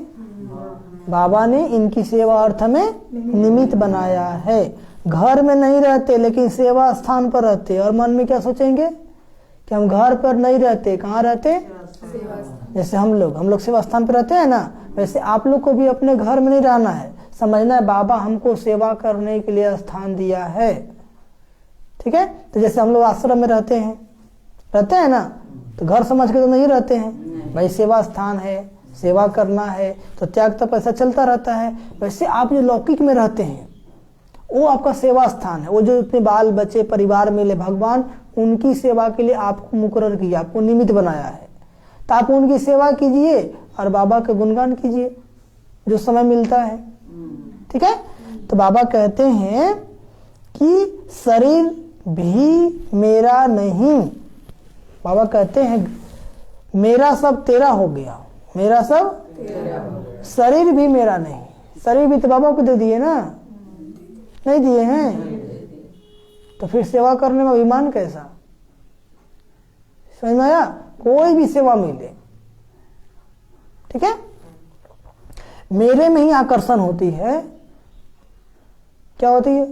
बाबा ने इनकी सेवा अर्थ हमें निमित्त बनाया है। घर में नहीं रहते लेकिन सेवा स्थान पर रहते, और मन में क्या सोचेंगे कि हम घर पर नहीं रहते, कहाँ रहते? जैसे हम लोग सेवा स्थान पर रहते हैं ना, वैसे आप लोग को भी अपने घर में नहीं रहना है। समझना है बाबा हमको सेवा करने के लिए स्थान दिया है। ठीक है? तो जैसे हम लोग आश्रम में रहते हैं ना, तो घर समझ के तो नहीं रहते हैं भाई, सेवा स्थान है, सेवा करना है, तो त्याग तप ऐसा चलता रहता है। वैसे आप जो लौकिक में रहते हैं वो आपका सेवा स्थान है। वो जो अपने बाल बच्चे परिवार मिले, भगवान उनकी सेवा के लिए आपको मुकर्रर किया, आपको निमित्त बनाया है। तो आप उनकी सेवा कीजिए और बाबा के गुणगान कीजिए जो समय मिलता है। ठीक है? तो बाबा कहते हैं कि शरीर भी मेरा नहीं। बाबा कहते हैं मेरा सब तेरा हो गया, मेरा सब, शरीर भी मेरा नहीं। शरीर भी तो बाबा को दे दिए ना, नहीं दिए हैं? तो फिर सेवा करने में अभिमान कैसा? समझ में आया? कोई भी सेवा मिले, ठीक है, मेरे में ही आकर्षण होती है। क्या होती है?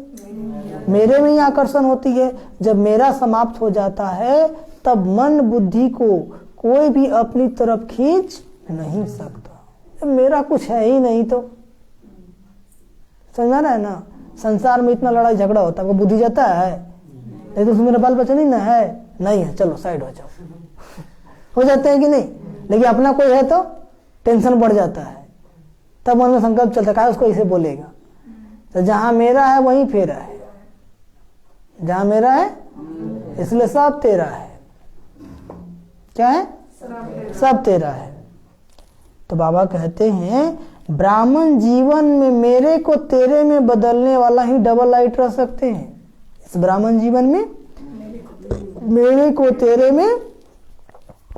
मेरे में ही आकर्षण होती है। जब मेरा समाप्त हो जाता है तब मन बुद्धि को कोई भी अपनी तरफ खींच नहीं सकता। जब मेरा कुछ है ही नहीं तो समझ में आ रहा है ना? संसार में इतना लड़ाई झगड़ा होता है, बुद्धि जाता है, नहीं तो मेरा बाल बच्चा नहीं ना है, नहीं है, चलो साइड हो जाओ, हो जाते हैं कि नहीं? लेकिन अपना कोई है तो टेंशन बढ़ जाता है, तब मन में संकल्प चलता है उसको इसे बोलेगा। तो जहां मेरा है वहीं फेरा है, जहां मेरा है इसलिए सब तेरा है। क्या है? सब तेरा है। तो तो बाबा कहते हैं ब्राह्मण जीवन में मेरे को तेरे में बदलने वाला ही डबल लाइट रह सकते हैं। इस ब्राह्मण जीवन में मेरे को तेरे में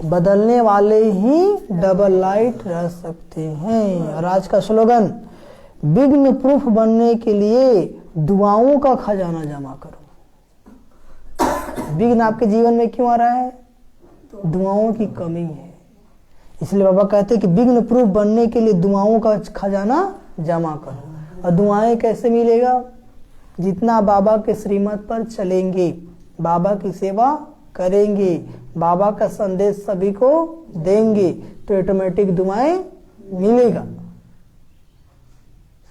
बदलने वाले ही डबल लाइट रह सकते हैं। और आज का स्लोगन, विघ्न प्रूफ बनने के लिए दुआओं का खजाना जमा करो। विघ्न आपके जीवन में क्यों आ रहा है? दुआओं की कमी है। इसलिए बाबा कहते हैं कि विघ्न प्रूफ बनने के लिए दुआओं का खजाना जमा करो। और दुआएं कैसे मिलेगा? जितना बाबा के श्रीमत पर चलेंगे, बाबा की सेवा करेंगे, बाबा का संदेश सभी को देंगे, तो ऑटोमेटिक दुआएं मिलेगा।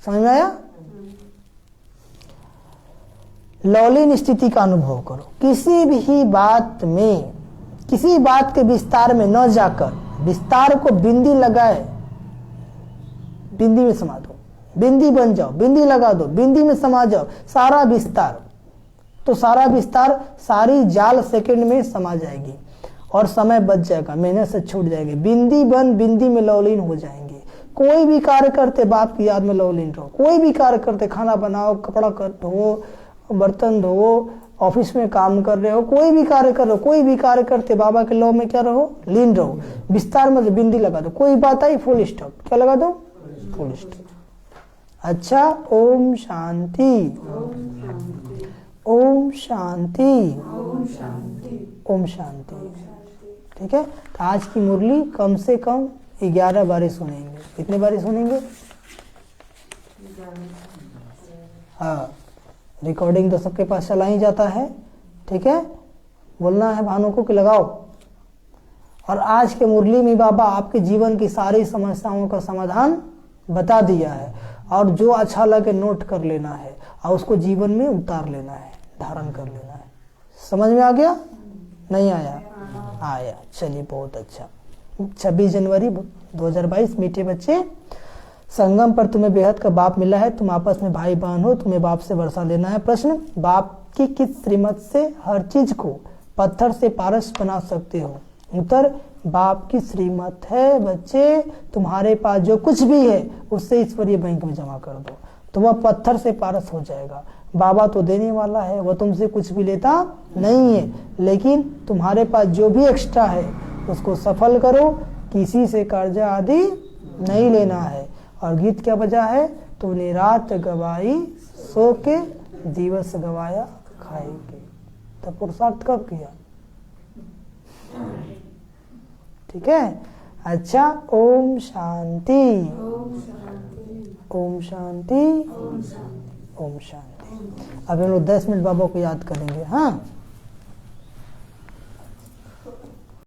समझ में आया? लौलीन स्थिति का अनुभव करो। किसी भी बात में, किसी बात के विस्तार में न जाकर विस्तार को बिंदी लगाए, बिंदी में समा दो, बिंदी बन जाओ, बिंदी लगा दो, बिंदी में समा जाओ, सारा विस्तार, तो सारा विस्तार, सारी जाल सेकंड में समा जाएगी और समय बच जाएगा, मेहनत से छूट जाएगी। बिंदी बन बिंदी में लौलीन हो जाएंगे। कोई भी कार्य करते बाप की याद में लौलीन रहो। कोई भी कार्य करते, खाना बनाओ, कपड़ा धो, बर्तन धो, ऑफिस में काम कर रहे हो, कोई भी कार्य कर रहे हो, कोई भी कार्य करते बाबा के लौ में क्या रहो? लीन रहो। विस्तार में बिंदी लगा दो। कोई बात आई, फुल स्टॉप। क्या लगा दो? Full stop. अच्छा, ओम शांति, ओम शांति, ओम शांति। ठीक है, तो आज की मुरली कम से कम 11 बारी सुनेंगे। कितने बारी सुनेंगे? हाँ, रिकॉर्डिंग तो सबके पास चला ही जाता है। ठीक है, बोलना है भानु को कि लगाओ। और आज के मुरली में बाबा आपके जीवन की सारी समस्याओं का समाधान बता दिया है। और जो अच्छा लगे नोट कर लेना है और उसको जीवन में उतार लेना है, धारण कर लेना है। समझ में आ गया? नहीं आया? आया। चलिए, बहुत अच्छा। 26 जनवरी 2022। मीठे बच्चे, संगम पर तुम्हें बेहद का बाप मिला है। तुम आपस में भाई बहन हो, तुम्हें बाप से वर्षा लेना है। प्रश्न, बाप की किस श्रीमत से हर चीज को पत्थर से पारस बना सकते हो? उत्तर, बाप की श्रीमत है बच्चे, तुम्हारे पास जो कुछ भी है उससे ईश्वरीय बैंक में जमा कर दो, तो वह पत्थर से पारस हो जाएगा। बाबा तो देने वाला है, वह तुमसे कुछ भी लेता नहीं है, लेकिन तुम्हारे पास जो भी एक्स्ट्रा है उसको सफल करो। किसी से कर्जा आदि नहीं लेना है। और गीत क्या बजा है? तूने रात गवाई सो के, दिवस गवाया खाए के। तो पुरुषार्थ कब किया? ठीक है, अच्छा। ओम शांति, ओम शांति, ओम शांति। अब हम लोग 10 मिनट बाबा को याद करेंगे। हाँ।